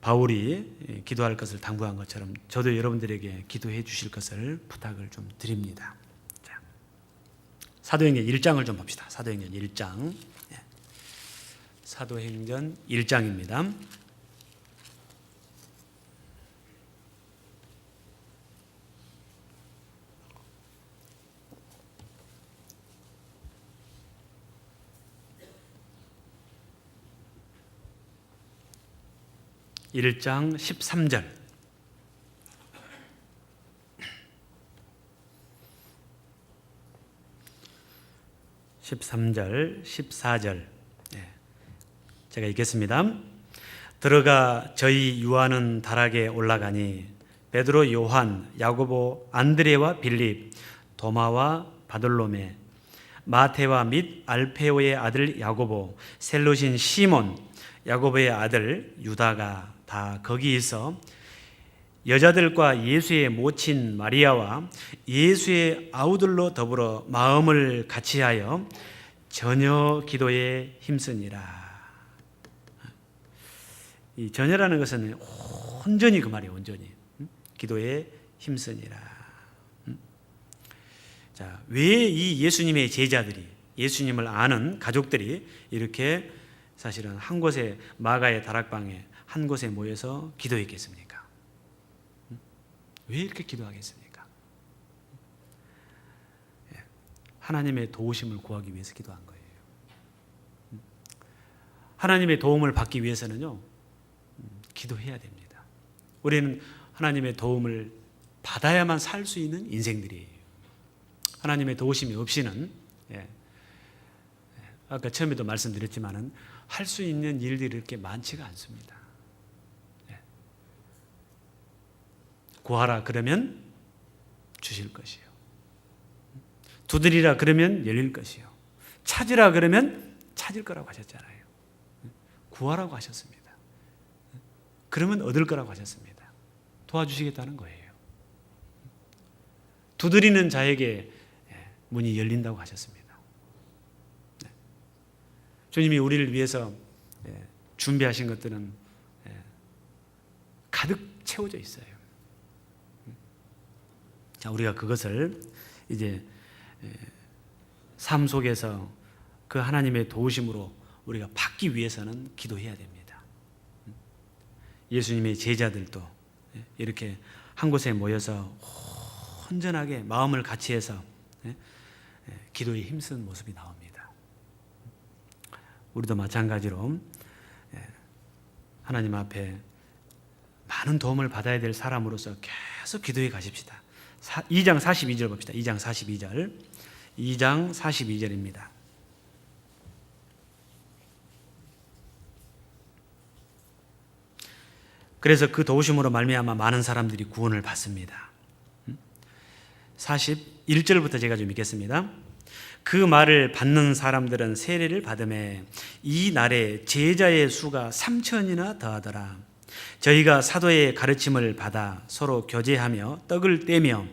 바울이 기도할 것을 당부한 것처럼 저도 여러분들에게 기도해 주실 것을 부탁을 좀 드립니다. 자, 사도행전 1장을 좀 봅시다. 사도행전 1장. 사도행전 1장입니다. (1장) 13절. (13절) 14절. 제가 읽겠습니다. 들어가 저희 유하는 다락에 올라가니 베드로, 요한, 야고보, 안드레와 빌립, 도마와 바돌로메, 마테와 및 알페오의 아들 야고보, 셀롯인 시몬, 야고보의 아들 유다가 다 거기 있어 여자들과 예수의 모친 마리아와 예수의 아우들로 더불어 마음을 같이하여 전혀 기도에 힘쓰니라. 이 전혀라는 것은 온전히 그 말이에요. 온전히 기도에 힘쓰니라. 자, 왜 이 예수님의 제자들이, 예수님을 아는 가족들이 이렇게 사실은 한 곳에, 마가의 다락방에 한 곳에 모여서 기도했겠습니까? 왜 이렇게 기도하겠습니까? 하나님의 도우심을 구하기 위해서 기도한 거예요. 하나님의 도움을 받기 위해서는요, 기도해야 됩니다. 우리는 하나님의 도움을 받아야만 살 수 있는 인생들이에요. 하나님의 도우심이 없이는, 아까 처음에도 말씀드렸지만은 할 수 있는 일들이 이렇게 많지가 않습니다. 구하라 그러면 주실 것이요. 두드리라 그러면 열릴 것이요. 찾으라 그러면 찾을 거라고 하셨잖아요. 구하라고 하셨습니다. 그러면 얻을 거라고 하셨습니다. 도와주시겠다는 거예요. 두드리는 자에게 문이 열린다고 하셨습니다. 주님이 우리를 위해서 준비하신 것들은 가득 채워져 있어요. 자, 우리가 그것을 이제 삶 속에서 그 하나님의 도우심으로 우리가 받기 위해서는 기도해야 됩니다. 예수님의 제자들도 이렇게 한 곳에 모여서 온전하게 마음을 같이 해서 기도에 힘쓴 모습이 나옵니다. 우리도 마찬가지로 하나님 앞에 많은 도움을 받아야 될 사람으로서 계속 기도해 가십시다. 2장 42절 봅시다. 2장 42절. 2장 42절입니다. 그래서 그 도우심으로 말미암아 많은 사람들이 구원을 받습니다. 41절부터 제가 좀 읽겠습니다. 그 말을 받는 사람들은 세례를 받음에 이 날에 제자의 수가 3천이나 더하더라. 저희가 사도의 가르침을 받아 서로 교제하며 떡을 떼며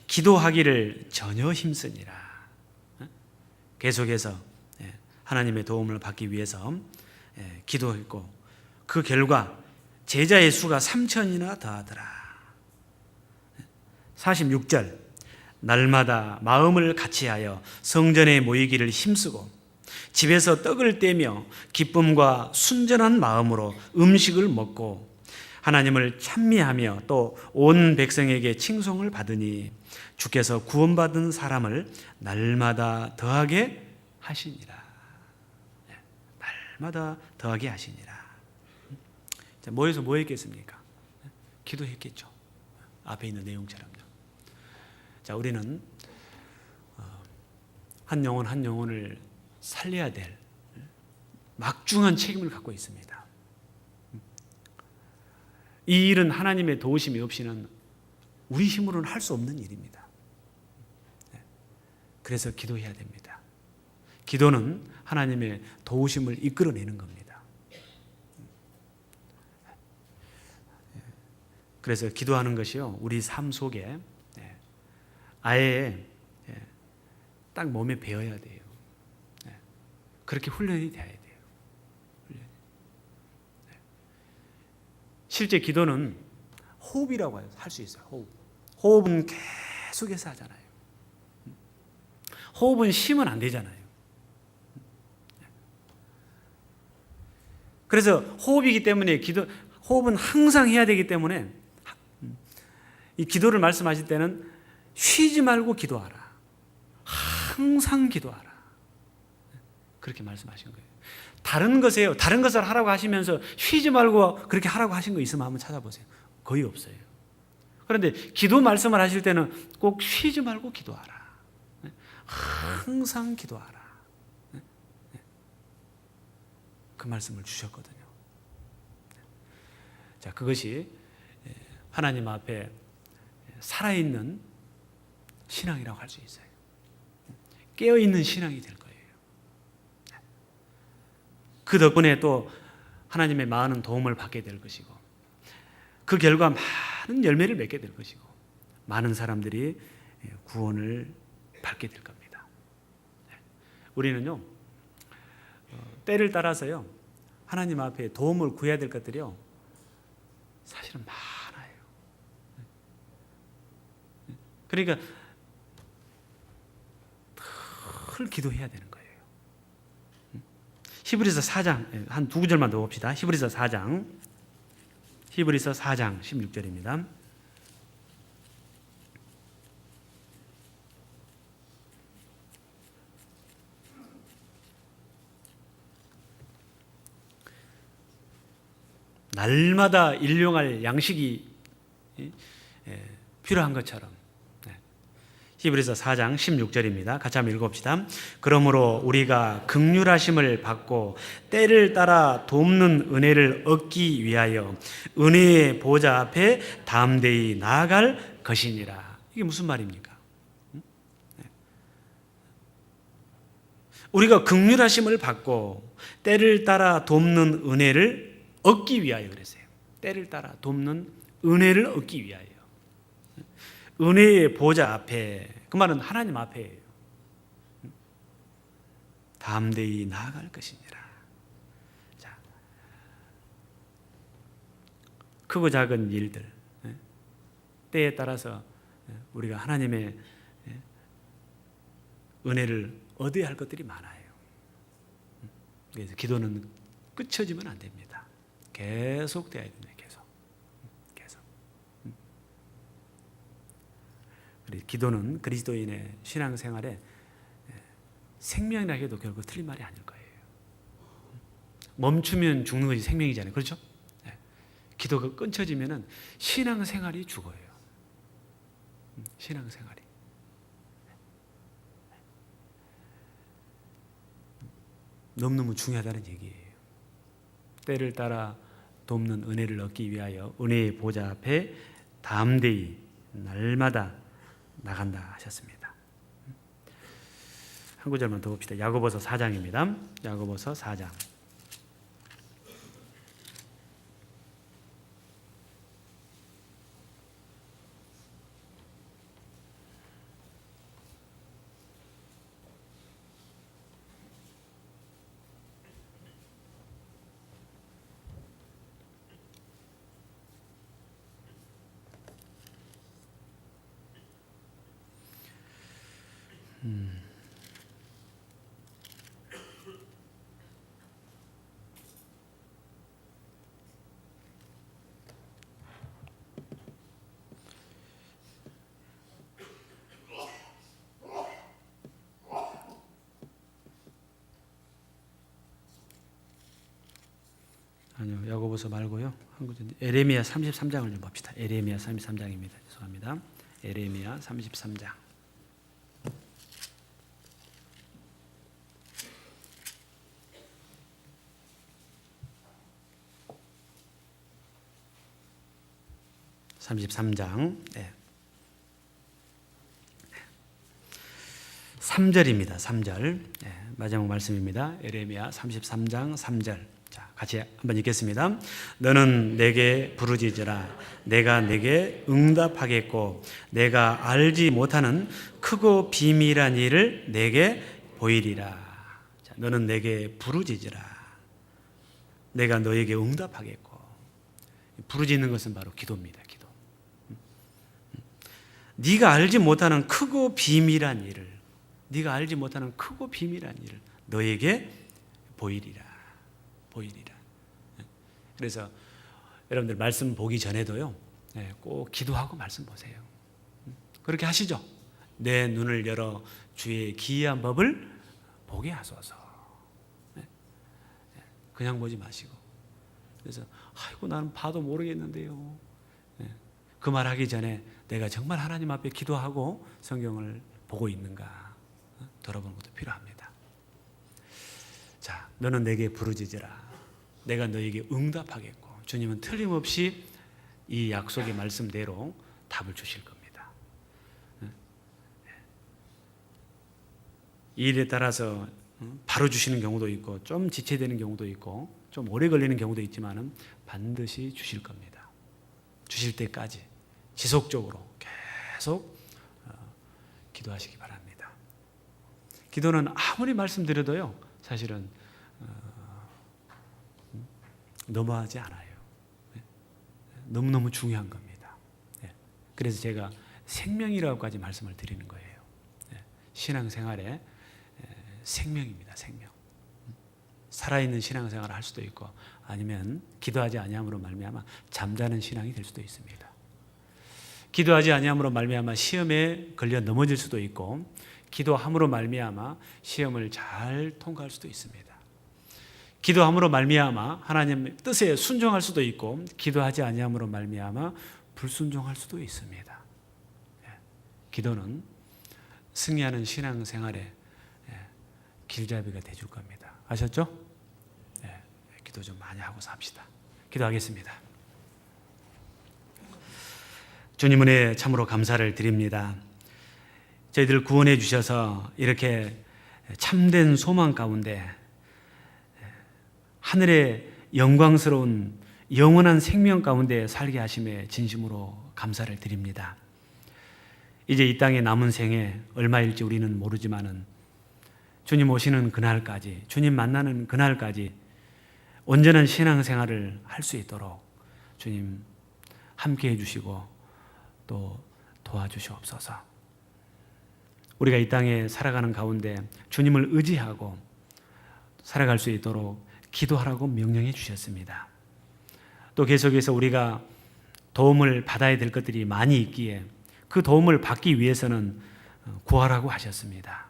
기도하기를 전혀 힘쓰니라. 계속해서 하나님의 도움을 받기 위해서 기도했고 그 결과 제자의 수가 3천이나 더하더라. 46절 날마다 마음을 같이하여 성전에 모이기를 힘쓰고 집에서 떡을 떼며 기쁨과 순전한 마음으로 음식을 먹고 하나님을 찬미하며 또 온 백성에게 칭송을 받으니 주께서 구원받은 사람을 날마다 더하게 하시니라. 날마다 더하게 하시니라. 모여서 뭐 했겠습니까? 기도했겠죠. 앞에 있는 내용처럼요. 자, 우리는 한 영혼 한 영혼을 살려야 될 막중한 책임을 갖고 있습니다. 이 일은 하나님의 도우심이 없이는 우리 힘으로는 할 수 없는 일입니다. 그래서 기도해야 됩니다. 기도는 하나님의 도우심을 이끌어내는 겁니다. 그래서 기도하는 것이요, 우리 삶 속에 아예 딱 몸에 배어야 돼요. 그렇게 훈련이 돼야 돼요. 실제 기도는 호흡이라고 할 수 있어요. 호흡은 계속해서 하잖아요. 호흡은 쉬면 안 되잖아요. 그래서 호흡이기 때문에 호흡은 항상 해야 되기 때문에 이 기도를 말씀하실 때는 쉬지 말고 기도하라. 항상 기도하라. 그렇게 말씀하신 거예요. 다른 것이에요. 다른 것을 하라고 하시면서 쉬지 말고 그렇게 하라고 하신 거 있으면 한번 찾아보세요. 거의 없어요. 그런데 기도 말씀을 하실 때는 꼭 쉬지 말고 기도하라. 항상 기도하라. 그 말씀을 주셨거든요. 자, 그것이 하나님 앞에 살아있는 신앙이라고 할 수 있어요. 깨어있는 신앙이 될 거예요. 그 덕분에 또 하나님의 많은 도움을 받게 될 것이고 그 결과 많은 열매를 맺게 될 것이고 많은 사람들이 구원을 받게 될 겁니다. 우리는요, 때를 따라서요, 하나님 앞에 도움을 구해야 될 것들이요, 사실은 많아요. 그러니까 늘 기도해야 되는 거예요. 히브리서 4장 한 두 구절만 더 봅시다. 히브리서 4장 16절입니다. 날마다 일용할 양식이 필요한 것처럼 히브리서 4장 16절입니다. 같이 한번 읽어봅시다. 그러므로 우리가 긍휼하심을 받고 때를 따라 돕는 은혜를 얻기 위하여 은혜의 보좌 앞에 담대히 나아갈 것이니라. 이게 무슨 말입니까? 우리가 긍휼하심을 받고 때를 따라 돕는 은혜를 얻기 위하여 그랬어요. 때를 따라 돕는 은혜를 얻기 위하여. 은혜의 보좌 앞에, 그 말은 하나님 앞에예요. 담대히 나아갈 것이니라. 자, 크고 작은 일들, 때에 따라서 우리가 하나님의 은혜를 얻어야 할 것들이 많아요. 그래서 기도는 끝쳐지면 안 됩니다. 계속 돼야 됩니다. 계속. 그리고 기도는 그리스도인의 신앙생활에 생명이라 해도 결국 틀린 말이 아닐 거예요. 멈추면 죽는 것이 생명이잖아요. 그렇죠? 기도가 끊쳐지면 신앙생활이 죽어요. 신앙생활이. 너무너무 중요하다는 얘기예요. 때를 따라 돕는 은혜를 얻기 위하여 은혜의 보좌 앞에 담대히 날마다 나간다 하셨습니다. 한 구절만 더 봅시다. 야고보서 4장입니다. 야고보서 4장. 아니요, 야고보서 말고요. 에레미야 33장을 좀 봅시다. 에레미야 33장입니다. 죄송합니다. 에레미야 33장. 네. 3절입니다. 3절. 네, 마지막 말씀입니다. 에레미야 33장 3절. 자, 같이 한번 읽겠습니다. 너는 내게 부르짖으라. 내가 내게 응답하겠고 내가 알지 못하는 크고 비밀한 일을 내게 보이리라. 자, 너는 내게 부르짖으라. 내가 너에게 응답하겠고. 부르짖는 것은 바로 기도입니다. 기도. 네가 알지 못하는 크고 비밀한 일을, 네가 알지 못하는 크고 비밀한 일을 너에게 보이리라. 그래서 여러분들 말씀 보기 전에도요, 꼭 기도하고 말씀 보세요. 그렇게 하시죠. 내 눈을 열어 주의 기이한 법을 보게 하소서. 그냥 보지 마시고. 그래서 아이고 나는 봐도 모르겠는데요. 그 말하기 전에 내가 정말 하나님 앞에 기도하고 성경을 보고 있는가 돌아보는 것도 필요합니다. 자, 너는 내게 부르짖으라. 내가 너에게 응답하겠고. 주님은 틀림없이 이 약속의 말씀대로 답을 주실 겁니다. 이 일에 따라서 바로 주시는 경우도 있고 좀 지체되는 경우도 있고 좀 오래 걸리는 경우도 있지만 반드시 주실 겁니다. 주실 때까지 지속적으로 계속 기도하시기 바랍니다. 기도는 아무리 말씀드려도요, 사실은 너무하지 않아요. 너무너무 중요한 겁니다. 그래서 제가 생명이라고까지 말씀을 드리는 거예요. 신앙생활의 생명입니다. 생명. 살아있는 신앙생활을 할 수도 있고 아니면 기도하지 아니함으로 말미암아 잠자는 신앙이 될 수도 있습니다. 기도하지 아니함으로 말미암아 시험에 걸려 넘어질 수도 있고 기도함으로 말미암아 시험을 잘 통과할 수도 있습니다. 기도함으로 말미암아 하나님의 뜻에 순종할 수도 있고 기도하지 아니함으로 말미암아 불순종할 수도 있습니다. 기도는 승리하는 신앙생활의 길잡이가 되줄 겁니다. 아셨죠? 기도 좀 많이 하고 삽시다. 기도하겠습니다. 주님 은혜 참으로 감사를 드립니다. 저희들 구원해 주셔서 이렇게 참된 소망 가운데 하늘의 영광스러운 영원한 생명 가운데 살게 하심에 진심으로 감사를 드립니다. 이제 이 땅의 남은 생에 얼마일지 우리는 모르지만은 주님 오시는 그날까지, 주님 만나는 그날까지 온전한 신앙생활을 할 수 있도록 주님 함께 해주시고 또 도와주시옵소서. 우리가 이 땅에 살아가는 가운데 주님을 의지하고 살아갈 수 있도록 기도하라고 명령해 주셨습니다. 또 계속해서 우리가 도움을 받아야 될 것들이 많이 있기에 그 도움을 받기 위해서는 구하라고 하셨습니다.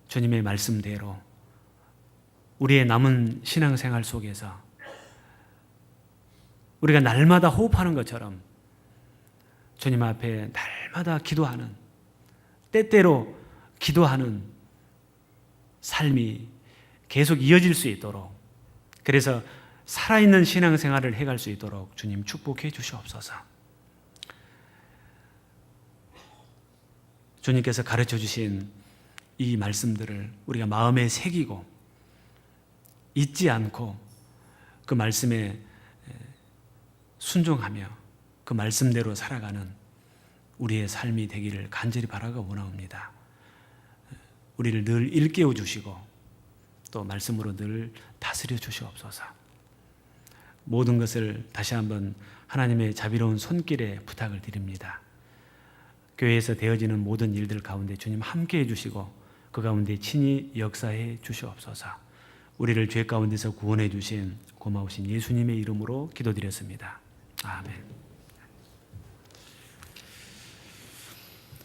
주님의 말씀대로 우리의 남은 신앙생활 속에서 우리가 날마다 호흡하는 것처럼 주님 앞에 날마다 기도하는, 때때로 기도하는 삶이 계속 이어질 수 있도록, 그래서 살아있는 신앙생활을 해갈 수 있도록 주님 축복해 주시옵소서. 주님께서 가르쳐 주신 이 말씀들을 우리가 마음에 새기고 잊지 않고 그 말씀에 순종하며 그 말씀대로 살아가는 우리의 삶이 되기를 간절히 바라고 원합니다. 우리를 늘 일깨워 주시고 또 말씀으로 늘 다스려 주시옵소서. 모든 것을 다시 한번 하나님의 자비로운 손길에 부탁을 드립니다. 교회에서 되어지는 모든 일들 가운데 주님 함께해 주시고 그 가운데 친히 역사해 주시옵소서. 우리를 죄 가운데서 구원해 주신 고마우신 예수님의 이름으로 기도드렸습니다. 아멘.